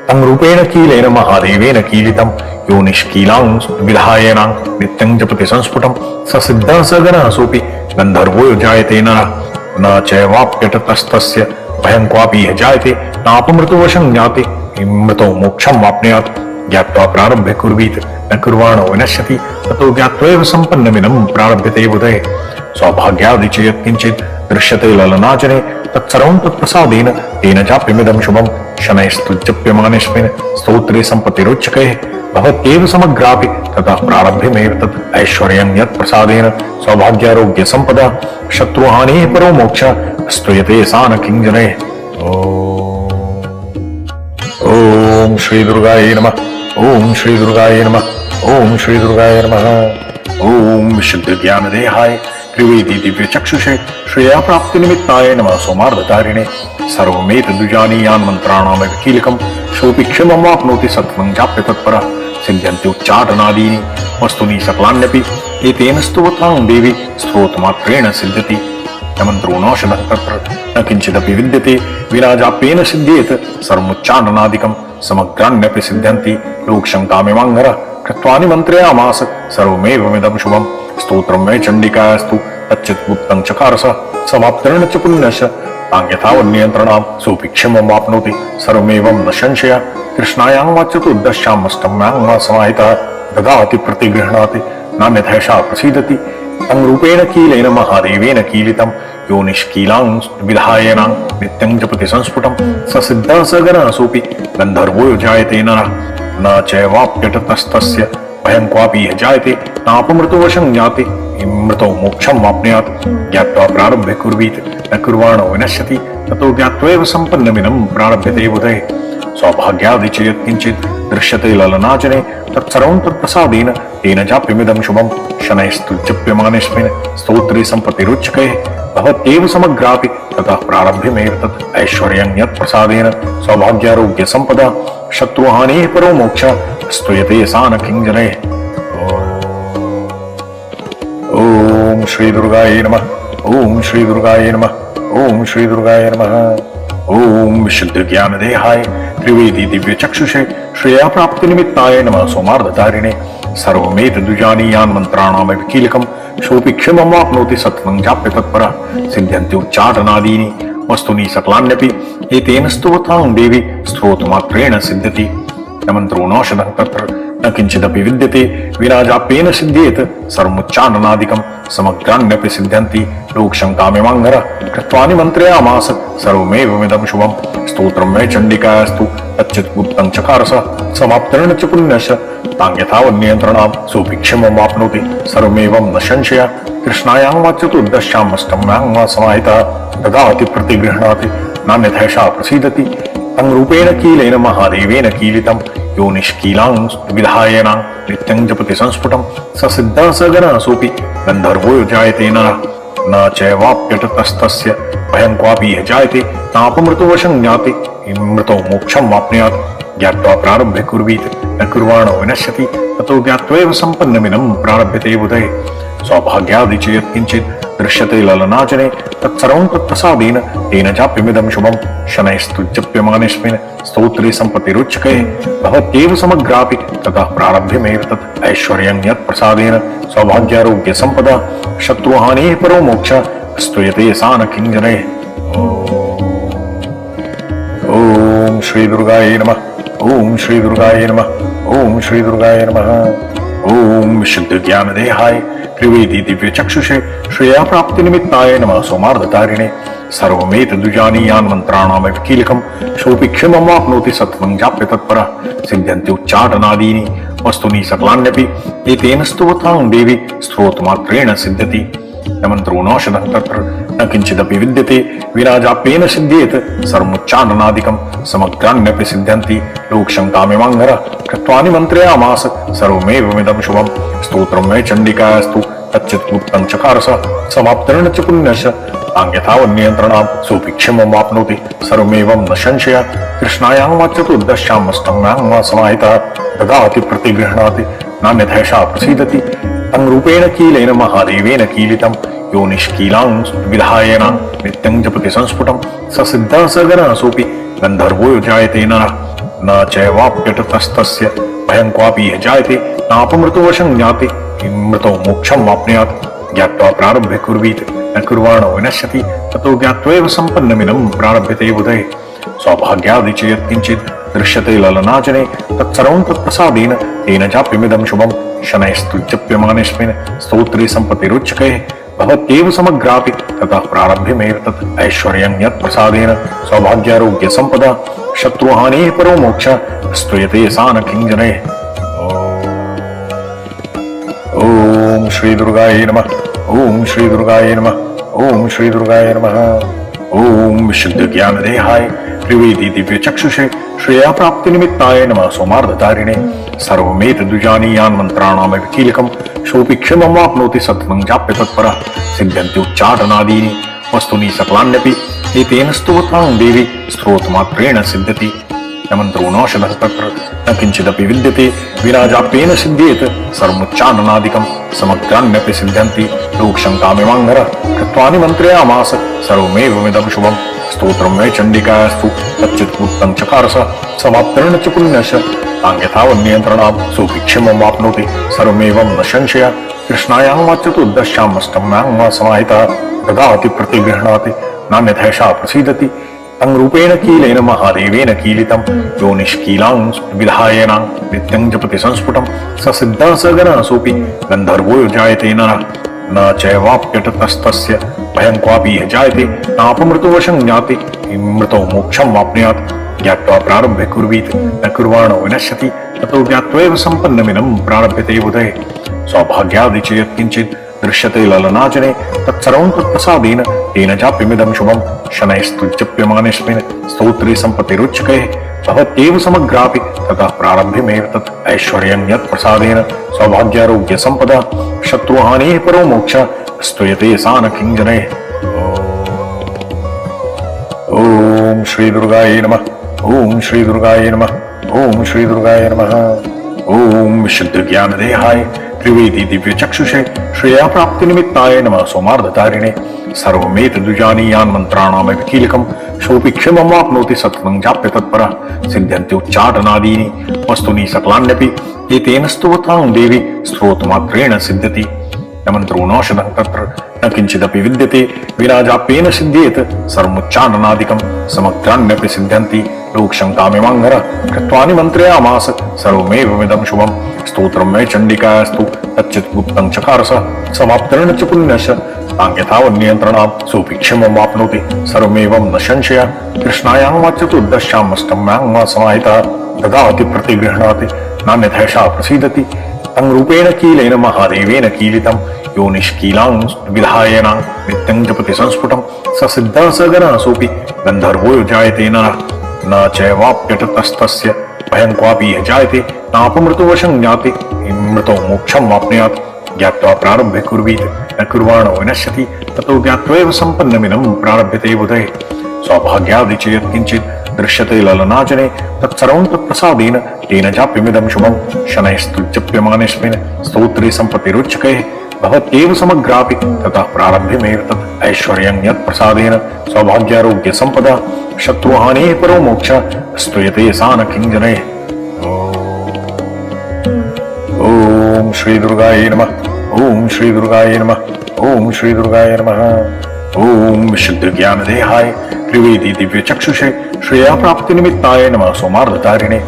तं रूपेण कीलेन महादेवेन कीलितं यो निष्कीलां विधायेनां नित्यं जपति संस्फुटं स सिद्धः स गणः सोऽपि गन्धर्वो जायते नरः न चैवाप्यतस्तस्य भयं क्वापि यः जायते नापमृतोवशं ज्ञाते मृतो मोक्षं वाप्नुयात् ज्ञात्वा प्रारभ्य कुर्वीत न कुर्वाणो विनश्यति ततो ज्ञात्वैव सम्पन्नमिदं प्रारभ्यते बुधे सौभाग्यादि च यत्किञ्चित् दृश्यते ललनाजने तत्सर्वं तत्प्रसादेन तेन चाप्यमिदं शुभं शनैस्तु जप्यमानेऽस्मिन् स्तोत्रे सम्पत्तिरुच्यते भवत्येव समग्रापि ततः प्रारभ्यमेव तत् ऐश्वर्यं यत्प्रसादेन सौभाग्यारोग्य सम्पदा शत्रुहानिः परो मोक्षः स्तूयते सा न किञ्जने। ओम श्री दुर्गाय नमः। ओम श्री दुर्गाय नमः। ओम श्री दुर्गाय नमः। ओम विशुद्ध ज्ञान देहाय त्रिवेदी दिव्य चक्षुषे श्रेया प्राप्ति निमित्ताय नमः सोमार्धधारिणे सर्वमेतद्विजानीयान् मंत्राणामेव कीलकं सोऽपि क्षमं वाप्नोति सत्वं चाप्य तत्परः सिद्ध्यन्ति उच्चाटनादीनि वस्तूनि सकलान्यपि एतेन स्तुवतां देवी स्तोत्रमात्रेण सिद्ध्यति न मन्त्रोऽनौषधं तत्र न किञ्चिदपि विद्यते विना जाप्येन सिद्ध्येत सर्वमुच्चाटनादिकं समग्राण्यपि सिद्ध्यन्ति लोकशङ्कामिवाङ्गरः कृत्वा निमन्त्रयामास सर्वमेवमिदं शुभं स्तोत्रं मे चण्डिकास्तु तच्चिद्गुप्तं चकार समाप्तेन च पुण्यस्य तान्यथावन्नियन्त्रणां सोऽपि क्षमं वाप्नोति सर्वमेवं न संशय कृष्णायां वा चतुर्दश्यामष्टम्यां वा समाहितः ददाति प्रतिगृह्णाति नान्यथैषा प्रसीदति तं रूपेण कीलेन महादेवेन कीलितं यो निष्कीलां विधायेनां नित्यं जपति संस्फुटं स सिद्धः स गणः सोऽपि गन्धर्वो जायते नरः न चैवाप्यतस्तस्य भयं क्वापि यः जायते नापमृतोवशं ज्ञाते मृतो मोक्षं वाप्नुयात् ज्ञात्वा प्रारभ्य कुर्वीत न कुर्वाणो विनश्यति ततो ज्ञात्वैव सम्पन्नमिदं प्रारभ्यते बुधे सौभाग्यादि च यत्किञ्चित् दृश्यते ललनाजने तत्सर्वं तत्प्रसादेन तेन चाप्यमिदं शुभं शनैस्तु जप्यमानेऽस्मिन् स्तोत्रे सम्पत्तिरुच्यते भवत्येव समग्रापि ततः प्रारभ्यमेव तत् ऐश्वर्यं यत्प्रसादेन सौभाग्यारोग्य सम्पदा शत्रुहानिः परो मोक्षः स्तूयते सा न किञ्जने। ओम श्री दुर्गाय नमः। ओम श्री दुर्गाय नमः। ओम श्री दुर्गाय नमः। ओम विशुद्ध ज्ञान देहाय त्रिवेदी दिव्य चक्षुषे श्रेया प्राप्ति निमित्ताय नमः सोमार्धधारिणे सर्वमेतद्विजानीयान् मंत्राणामेव कीलकं सोऽपि क्षमं वाप्नोति सत्वं चाप्य तत्परः सिद्ध्यन्ति उच्चाटनादीनि वस्तूनि सकलान्यपि एतेन स्तुवतां देवी स्तोत्रमात्रेण सिद्ध्यति न मन्त्रोऽनौषधं तत्र न किञ्चिदपि विद्यते विना जाप्येन सिद्ध्येत सर्वमुच्चाटनादिकं समग्राण्यपि सिद्ध्यन्ति लोकशङ्कामिवाङ्गरः कृत्वा निमन्त्रयामास सर्वमेवमिदं शुभं स्तोत्रं मे चण्डिकास्तु तच्चिद्गुप्तं चकार समाप्तेन च पुण्यस्य तान्यथावन्नियन्त्रणां सोऽपि क्षमं वाप्नोति सर्वमेवं न संशय कृष्णायां वा चतुर्दश्यामष्टम्यां वा समाहितः ददाति प्रतिगृह्णाति नान्यथैषा प्रसीदति तं रूपेण कीलेन महादेवेन कीलितं यो निष्कीलां विधायेनां नित्यं जपति संस्फुटं स सिद्धः स गणः सोऽपि गन्धर्वो जायते नरः न चैवाप्यतस्तस्य भयं क्वापि यः जायते नापमृतोवशं ज्ञाते मृतो मोक्षं वाप्नुयात् ज्ञात्वा प्रारभ्य कुर्वीत न कुर्वाणो विनश्यति ततो ज्ञात्वैव सम्पन्नमिदं प्रारभ्यते बुधे सौभाग्यादि च यत्किञ्चित् दृश्यते ललनाजने तत्सर्वं तत्प्रसादेन तेन चाप्यमिदं शुभं शनैस्तु जप्यमानेऽस्मिन् स्तोत्रे सम्पत्तिरुच्यते भवत्येव समग्रापि ततः प्रारभ्यमेव तत् ऐश्वर्यं यत्प्रसादेन सौभाग्यारोग्य सम्पदा शत्रुहानिः परो मोक्षः स्तूयते सा न किञ्जने। ओम श्री दुर्गाय नमः। ओम श्री दुर्गाय नमः। ओम श्री दुर्गाय नमः। ओम विशुद्ध ज्ञान देहाय त्रिवेदी दिव्य चक्षुषे श्रेया प्राप्ति निमित्ताय नमः सोमार्धधारिणे सर्वमेतद्विजानीयान् मंत्राणामेव कीलकं सोऽपि क्षमं वाप्नोति सत्वं चाप्य तत्परः सिद्ध्यन्ति उच्चाटनादीनि वस्तूनि सकलान्यपि एतेन स्तुवतां देवी स्तोत्रमात्रेण सिद्ध्यति न मन्त्रोऽनौषधं तत्र न किञ्चिदपि विद्यते विना जाप्येन सिद्ध्येत सर्वमुच्चाटनादिकं समग्राण्यपि सिद्ध्यन्ति लोकशङ्कामिवाङ्गरः कृत्वा निमन्त्रयामास सर्वमेवमिदं शुभं स्तोत्रं मे चण्डिकास्तु तच्चिद्गुप्तं चकार समाप्तेन च पुण्यस्य तान्यथावन्नियन्त्रणात् सोऽपि क्षममाप्नोति सर्वमेवं न संशयः कृष्णायां वा चतुर्दश्यामष्टम्यां वा समाहितः ददाति प्रतिगृह्णाति नान्यथैषा प्रसीदति तं रूपेण कीलेन महादेवेन कीलितं यो निष्कीलां विधायेन नित्यं जपति संस्फुटं स सिद्धः स गणः सोऽपि गन्धर्वो जायते नरः न चैवाप्यतस्तस्य भयं क्वापि यः जायते नापमृतोवशं ज्ञाति मृतो मोक्षं वाप्नुयात् ज्ञात्वा प्रारभ्य कुर्वीत न कुर्वाणो विनश्यति ततो ज्ञात्वैव सम्पन्नमिदं प्रारभ्यते बुधैः सौभाग्यादि च यत्किञ्चित् दृश्यते ललनाजने तत्सर्वं तत्प्रसादेन तेन चाप्यमिदं शुभं शनैस्तुज्यप्यमानेऽस्मिन् स्तोत्रे सम्पत्तिरुच्यकैः भवत्येव समग्रापि ततः प्रारभ्यमेव तत् ऐश्वर्यं यत्प्रसादेन सौभाग्यारोग्यसम्पदा शत्रुहानेः परो मोक्षः स्तूयते सा न किञ्जनैः। ओम श्री दुर्गाय नमः। ओम श्री दुर्गाय नमः। ओम श्री दुर्गाय नमः। ओम विशुद्ध ज्ञान देहाय त्रिवेदी दिव्य चक्षुषे श्रेया प्राप्ति निमित्ताय नमः सोमार्धधारिणे सर्वमेतद्विजानीयान् मंत्राणामेव कीलकं सोऽपि क्षममाप्नोति सततं जाप्य तत्परः सिद्ध्यन्ति उच्चाटनादीनि वस्तूनि सकलान्यपि एतेन स्तुवतां देवी स्तोत्रमात्रेण सिद्ध्यति यमन्त्रो नौषधः तत्र न किञ्चिदपि विद्यते विना जाप्येन सिद्ध्येत सर्वमुच्चाटनादिकं समग्रान्यपि सिद्ध्यन्ति लोकशङ्कामिवाङ्गरः कृत्वानि मन्त्रयामास सर्वमेवमिदं शुभं स्तोत्रं वै चण्डिकायास्तु तच्चित्पूर्तं चकारसः समाप्तेन च पुण्यस्य तान्यथावन्नियन्त्रणात् सोऽपि क्षममाप्नोति सर्वमेवं न संशयः कृष्णायां वा चतुर्दश्यामष्टम्यां वा समाहितः ददाति प्रतिगृह्णाति नान्यथैषा प्रसीदति तं रूपेण कीलेन महादेवेन कीलितं यो निष्कीलां विधायेन नित्यं जपति संस्फुटं स सिद्धः स गणः सोऽपि गन्धर्वो जायते नरः न चैवाप्यतस्तस्य भयं क्वापि यः जायते नापमृतोवशं ज्ञाति मृतो मोक्षं वाप्नुयात् ज्ञात्वा प्रारभ्य कुर्वीत न कुर्वाणो विनश्यति ततो ज्ञात्वैव सम्पन्नमिदं प्रारभ्यते बुधैः सौभाग्यादि च यत्किञ्चित् दृश्यते ललनाजने तत्सर्वं तत्प्रसादेन तेन चाप्यमिदं शुभं शनैस्तुज्यप्यमानेऽस्मिन् स्तोत्रे सम्पत्तिरुच्यकैः भवत्येव समग्रापि ततः प्रारभ्यमेव तत् ऐश्वर्यं यत्प्रसादेन सौभाग्यारोग्यसम्पदा शत्रुहानेः परो मोक्षः स्तूयते सा न किञ्जनैः। ओम श्री दुर्गाय नमः। ओम श्री दुर्गाय नमः। ओम श्री दुर्गाय नमः। ओम विशुद्ध ज्ञान देहाय त्रिवेदी दिव्य चक्षुषे श्रेया प्राप्ति निमित्ताय नमः सोमार्धधारिणे सर्वमेतद्विजानीयान् मंत्राणामेव कीलकं सोऽपि क्षममाप्नोति सततं जाप्य तत्परः सिद्ध्यन्ति उच्चाटनादीनि वस्तूनि सकलान्यपि एतेन स्तुवतां देवी स्तोत्रमात्रेण सिद्ध्यति यमन्त्रो नौषधः तत्र न किञ्चिदपि विद्यते विना जाप्येन सिद्ध्येत सर्वमुच्चाटनादिकं समग्रान्यपि सिद्ध्यन्ति लोकशङ्कामिवाङ्गरः कृत्वानि मन्त्रयामास सर्वमेवमिदं शुभं स्तोत्रं वै चण्डिकायास्तु तच्चित्पूर्तं चकारसः समाप्तेन च पुण्यस्य तान्यथावन्नियन्त्रणात् सोऽपि क्षममाप्नोति सर्वमेवं न संशयः कृष्णायां वा चतुर्दश्यामष्टम्यां वा समाहितः ददाति प्रतिगृह्णाति नान्यथैषा प्रसीदति तं रूपेण कीलेन महादेवेन कीलितं यो निष्कीलां विधायेन नित्यं जपति संस्फुटं स सिद्धः स गणः सोऽपि गन्धर्वो जायते नरः न चैवाप्यतस्तस्य भयं क्वापि यः जायते नापमृतोवशं ज्ञाति मृतो मोक्षं वाप्नुयात् ज्ञात्वा प्रारभ्य कुर्वीत न कुर्वाणो विनश्यति ततो ज्ञात्वैव सम्पन्नमिदं प्रारभ्यते बुधैः सौभाग्यादि च यत्किञ्चित् दृश्यते ललनाजने तत्सर्वं तत्प्रसादेन तेन चाप्यमिदं शुभं शनैस्तुज्यप्यमानेऽस्मिन् स्तोत्रे सम्पत्तिरुच्यकैः भवत्येव समग्रापि ततः प्रारभ्यमेव तत् ऐश्वर्यं यत्प्रसादेन सौभाग्यारोग्यसम्पदा शत्रुहानेः परो मोक्षः स्तूयते सा न किञ्जनैः। ओम श्री दुर्गाय नमः। ओम श्री दुर्गाय नमः। ओम श्री दुर्गाय नमः। ओम विशुद्ध ज्ञान देहाय त्रिवेदी दिव्य चक्षुषे श्रेया प्राप्ति निमित्ताय नमः सोमार्धधारिणे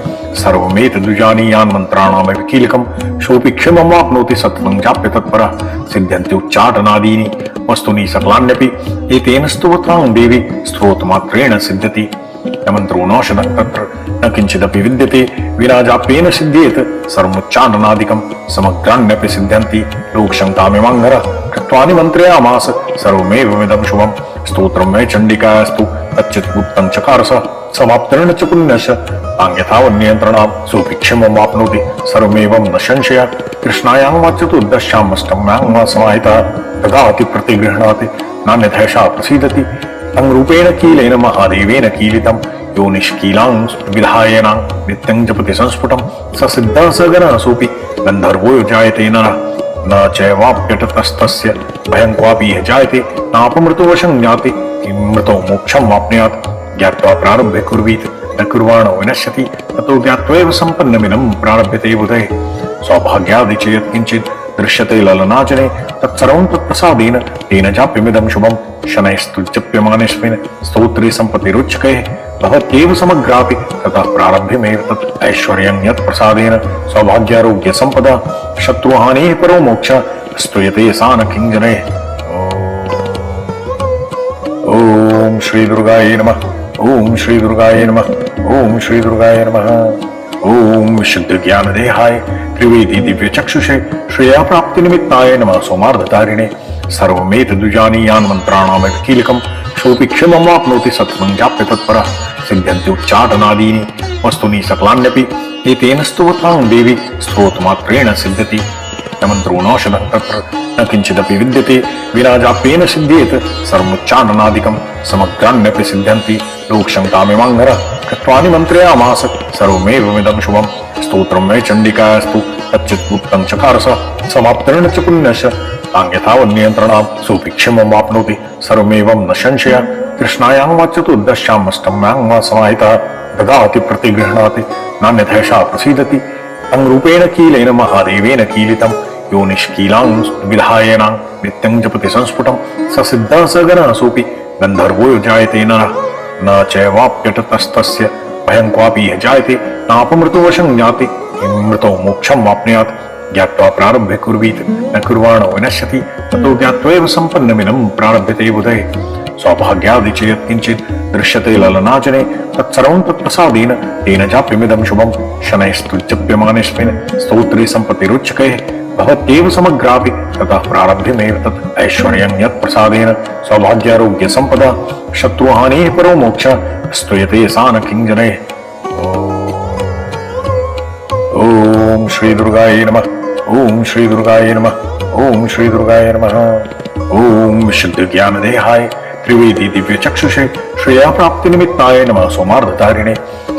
सर्वमेतद्विजानीयान् मंत्राणामेव कीलकं सोऽपि क्षममाप्नोति सततं जाप्य तत्परः सिद्ध्यन्ति उच्चाटनादीनि वस्तूनि सकलान्यपि एतेन स्तुवतां देवी स्तोत्रमात्रेण सिद्ध्यति यमन्त्रो नौषधः तत्र न किञ्चिदपि विद्यते विना जाप्येन सिद्ध्येत सर्वमुच्चाटनादिकं समग्रान्यपि सिद्ध्यन्ति लोकशङ्कामिवाङ्गरः कृत्वानि मन्त्रयामास सर्वमेवमिदं शुभं स्तोत्रं वै चण्डिकायास्तु तच्चित्पूर्तं चकारसः समाप्तेन च पुण्यस्य तान्यथावन्नियन्त्रणात् सोऽपि क्षममाप्नोति सर्वमेवं न संशयः कृष्णायां वा चतुर्दश्यामष्टम्यां वा समाहितः ददाति प्रतिगृह्णाति नान्यथैषा प्रसीदति तंरूपेण कीलेन महादेवेन कीलितं यो निष्कीलां विधायनां नित्यं जपति संस्फुटं स सिद्धः स गणः सोऽपि गन्धर्वो जायते नरः न चैवाप्यततस्तस्य भयं क्वापि यः जायते नापमृतो वशं ज्ञाते मृतो मोक्षं वाप्नुयात् ज्ञात्वा प्रारभ्य कुर्वीत न कुर्वाणो विनश्यति ततो ज्ञात्वैव सम्पन्नमिदं प्रारभ्यते बुधैः सौभाग्यादि च यत्किञ्चित् दृश्यते ललनाचने तत्सर्वं तत्प्रसादेन तेन चाप्यमिदं शुभं शनैस्तुज्जप्यमानेऽस्मिन् स्तोत्रे सम्पत्तिरुच्यकैः भवत्येव समग्रापि ततः प्रारभ्यमेव तत् ऐश्वर्यं यत्प्रसादेन सौभाग्यारोग्य सम्पदा शत्रुहानेः परो मोक्षः स्तूयते सा न किञ्जनैः। ओम श्री दुर्गाय नमः। ओम श्री दुर्गाय नमः। ओम श्री दुर्गाय नमः। ओम विशुद्ध ज्ञान देहाय त्रिवेदी दिव्य चक्षुषे श्रेया प्राप्ति निमित्ताय नमः सोमार्धतारिणे सर्वमेतदुजानीयान् मंत्राणामेव कीलकं सोऽपि क्षमं वाप्नोति सत्त्वं जाप्य तत्परः सिद्ध्यन्ति उच्चाटनादीनि वस्तूनि सकलान्यपि एतेन स्तुवतां देवी स्तोत्रमात्रेण सिद्ध्यति न मन्त्रोणौषधं तत्र न किञ्चिदपि विद्यते विना जाप्येन सिद्ध्येत सर्वोच्चाटनादिकं समग्रान्यपि सिद्ध्यन्ति लोकशङ्कामिवाङ्घरः कृत्वानि मन्त्रयामास सर्वमेवमिदं शुभं स्तोत्रं मे चण्डिकायास्तु तच्चित्पुत्तं चकार सः समाप्तेन च पुण्यस्य तान्यथावन्नियन्त्रणां सोऽपि क्षमं वाप्नोति सर्वमेवं न संशयः कृष्णायां वा चतुर्दश्यामष्टम्यां वा समाहितः ददाति प्रतिगृह्णाति नान्यथैषा प्रसीदति तंरूपेण कीलेन महादेवेन कीलितं यो निष्कीलां विधायनां नित्यं जपति संस्फुटं स सिद्धः स गणः सोऽपि गन्धर्वो जायते नरः न चैवाप्यततस्तस्य भयं क्वापि यः जायते नापमृतो वशं ज्ञाते मृतो मोक्षं वाप्नुयात् ज्ञात्वा प्रारभ्य कुर्वीत न कुर्वाणो विनश्यति ततो ज्ञात्वैव सम्पन्नमिदं प्रारभ्यते बुधैः सौभाग्यादि च यत्किञ्चित् दृश्यते ललनाचने तत्सर्वं तत्प्रसादेन तेन चाप्यमिदं शुभं शनैस्तुज्जप्यमानेऽस्मिन् स्तोत्रे सम्पत्तिरुच्यकैः भवत्येव समग्रापि ततः प्रारभ्यमेव तत् ऐश्वर्यं यत्प्रसादेन सौभाग्यारोग्य सम्पदा शत्रुहानेः परो मोक्षः स्तूयते सा न किञ्जनैः। ओम श्री दुर्गाय नमः। ओम श्री दुर्गाय नमः। ओम श्री दुर्गाय नमः। ओम विशुद्ध ज्ञान देहाय त्रिवेदी दिव्य चक्षुषे श्रेया प्राप्ति निमित्ताय नमः सोमार्धतारिणे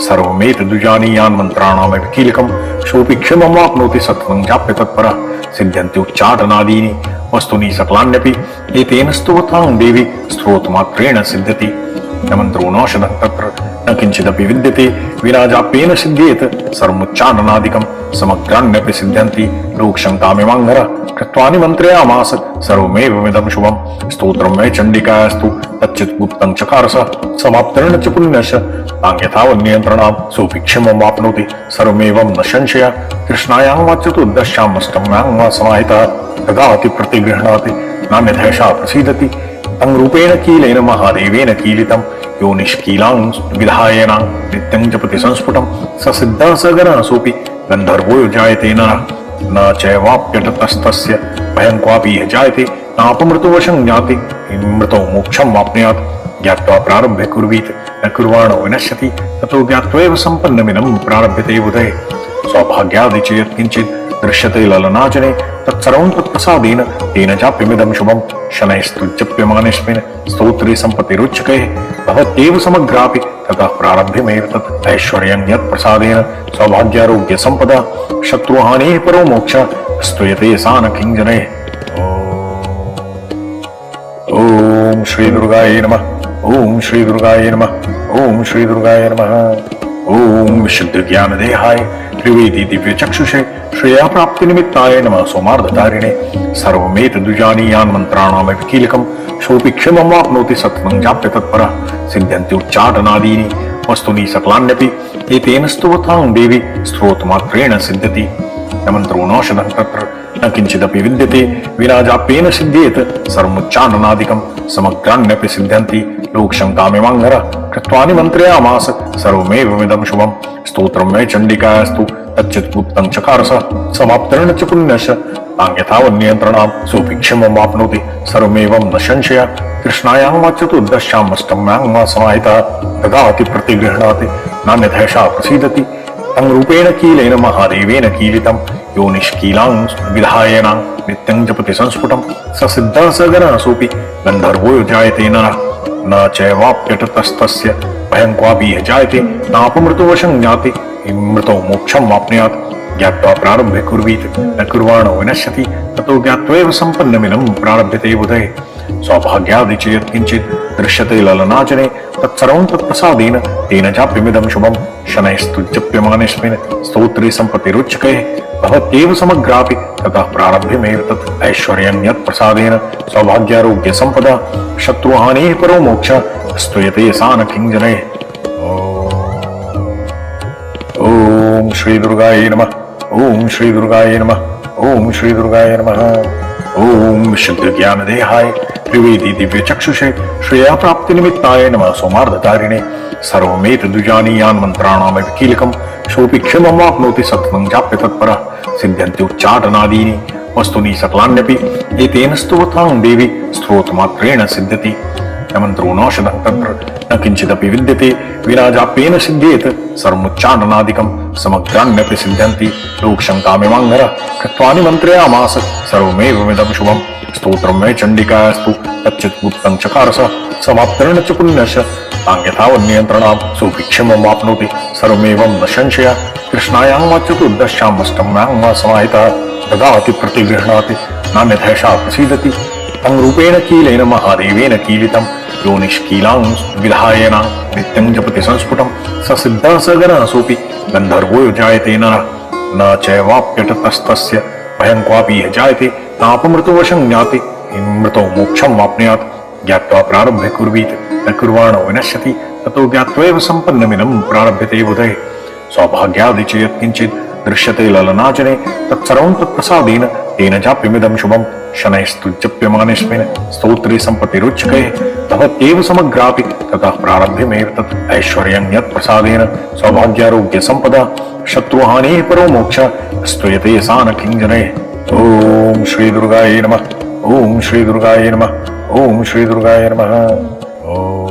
सर्वमेतदुजानीयान् मंत्राणामेव कीलकं सोऽपि क्षमं वाप्नोति सत्त्वं जाप्य तत्परः सिद्ध्यन्ति उच्चाटनादीनि वस्तूनि सकलान्यपि एतेन स्तुवतां देवी स्तोत्रमात्रेण सिद्ध्यति न मन्त्रोणौषधं तत्र न किञ्चिदपि विद्यते विना जाप्येन सिद्ध्येत सर्वोच्चाटनादिकं समग्रान्यपि सिद्ध्यन्ति लोकशङ्कामिवाङ्घरः कृत्वानि मन्त्रयामास सर्वमेवमिदं शुभं स्तोत्रं मे चण्डिकायास्तु तच्चित्पुत्तं चकार सः समाप्तेन च पुण्यस्य तान्यथावन्नियन्त्रणां सोऽपि क्षमं वाप्नोति सर्वमेवं न संशयः कृष्णायां वा चतुर्दश्यामष्टम्यां वा समाहितः ददाति प्रतिगृह्णाति नान्यथैषा प्रसीदति तंरूपेण कीलेन महादेवेन कीलितं यो निष्कीलां विधायनां नित्यं जपति संस्फुटं स सिद्धः स गणः सोऽपि गन्धर्वो जायते नरः न चैवाप्यततस्तस्य भयं क्वापि यः जायते नापमृतो वशं ज्ञाते मृतो मोक्षं वाप्नुयात् ज्ञात्वा प्रारभ्य कुर्वीत न कुर्वाणो विनश्यति ततो ज्ञात्वैव सम्पन्नमिदं प्रारभ्यते बुधैः सौभाग्यादि च यत्किञ्चित् दृश्यते ललनाचने तत्सर्वं तत्प्रसादेन तेन चाप्यमिदं शुभं शनैस्तुज्जप्यमानेऽस्मिन् स्तोत्रे सम्पत्तिरुच्यकैः भवत्येव समग्रापि ततः प्रारभ्यमेव तत् ऐश्वर्यं यत्प्रसादेन सौभाग्यारोग्य सम्पदा शत्रुहानेः परो मोक्षः स्तूयते सा न किञ्जनैः। ओम श्री दुर्गाय नमः। ओम श्री दुर्गाय नमः। ओम श्री दुर्गाय नमः। ओम विशुद्ध ज्ञान देहाय त्रिवेदी दिव्य चक्षुषे श्रेया प्राप्ति निमित्ताय नमः सोमार्धतारिणे सर्वमेतदुजानीयान् मंत्राणामेव कीलकं सोऽपि क्षमं वाप्नोति सत्त्वं जाप्य तत्परः सिद्ध्यन्ति उच्चाटनादीनि वस्तूनि सकलान्यपि एतेन स्तुवतां देवी स्तोत्रमात्रेण सिद्ध्यति न मन्त्रोणौषधं तत्र न किञ्चिदपि विद्यते विना जाप्येन सिद्ध्येत सर्वोच्चाटनादिकं समग्रान्यपि सिद्ध्यन्ति लोकशङ्कामिवाङ्घरः कृत्वानि मन्त्रयामास सर्वमेवमिदं शुभं स्तोत्रं मे चण्डिकायास्तु तच्चित्पुत्तं चकार सः समाप्तेन च पुण्यस्य तान्यथावन्नियन्त्रणां सोऽपि क्षमं वाप्नोति सर्वमेवं न संशयः कृष्णायां वा चतुर्दश्यामष्टम्यां वा समाहितः ददाति प्रतिगृह्णाति नान्यथैषा प्रसीदति तंरूपेण कीलेन महादेवेन कीलितं यो निष्कीलां विधायनां नित्यं जपति संस्फुटं स सिद्धः स गणः सोऽपि गन्धर्वो जायते नरः न चैवाप्यतस्तस्य भयं क्वापि यः जायते नापमृतो वशं ज्ञाते मृतो मोक्षं वाप्नुयात् ज्ञात्वा प्रारभ्य कुर्वीत न कुर्वाणो विनश्यति ततो ज्ञात्वैव सम्पन्नमिदं प्रारभ्यते बुधे सौभाग्यादि च यत्किञ्चित् दृश्यते ललनाचने तत्सर्वं तत्प्रसादेन तेन चाप्यमिदं शुभं शनैस्तु जप्यमानेऽस्मिन् स्तोत्रे सम्पत्तिरुच्यते भवत्येव समग्रापि ततः प्रारभ्यमेव तत् ऐश्वर्यं यत्प्रसादेन सौभाग्यारोग्य सम्पदा शत्रुहानिः परो मोक्षः स्तूयते सा न किञ्जनैः। ओम श्री दुर्गाय नमः। ओम श्री दुर्गाय नमः। ओम श्री दुर्गाय नमः। ओम विशुद्ध ज्ञान देहाय त्रिवेदी दिव्य चक्षुषे श्रेया प्राप्ति निमित्ताय नमः सोमार्धतारिणे सर्वमेतद्विजानीयान् मंत्राणामेव कीलकं सोऽपि क्षमं वाप्नोति सत्त्वं जाप्य तत्परः सिद्ध्यन्ति उच्चाटनादीनि वस्तुनि सकलान्यपि एतेन स्तुवतां देवी स्तोत्रमात्रेण सिद्ध्यति न मंत्रो नौषधं तत्र न किंचिदपि विद्यते विना जाप्येन सिद्ध्येत सर्वमुच्चाटनादिकं समग्राण्यपि सिद्ध्यन्ति लोकशङ्कामिवाङ्घ्रः कृत्वा निमन्त्रयामास सर्वमेवमिदं शुभं स्तोत्रं मे चण्डिकायास्तु तच्चित् गुप्तं चकारस समाप्तेन च पुण्यस्य तां यथावन्नियन्त्रणां सोऽपि क्षमं वाप्नोति सर्वमेवं न संशयः कृष्णायां वा चतुर्दश्यां अष्टम्यां वा समाहितः ददाति प्रतिगृह्णाति नान्यथैषा प्रसीदति तं रूपेण कीलेन महादेवेन कीलितं यो निष्कीलां विधायनां नित्यं जपति संस्फुटं स सिद्धः स गणः सोऽपि गन्धर्वो जायते नरः न चैवाप्यतस्तस्य भयं क्वापि यः जायते नापमृतो वशं ज्ञाते मृतो मोक्षं वाप्नुयात् ज्ञात्वा प्रारभ्य कुर्वीत न कुर्वाणो विनश्यति ततो ज्ञात्वैव सम्पन्नमिदं प्रारभ्यते बुधे सौभाग्यादि च यत्किञ्चित् दृश्यते ललनाचने तत्सर्वं तत्प्रसादेन तेन चाप्यमिदं शुभं शनैस्तु जप्यमानेऽस्मिन् स्तोत्रे सम्पत्तिरुच्यते भवत्येव समग्रापि ततः प्रारभ्यमेव तत् ऐश्वर्यं यत्प्रसादेन सौभाग्यारोग्य सम्पदा शत्रुहानिः परो मोक्षः स्तूयते सा न किञ्जनैः। ओम श्री दुर्गाय नमः। ओम श्री दुर्गाय नमः। ओम श्री दुर्गाय नमः। ओम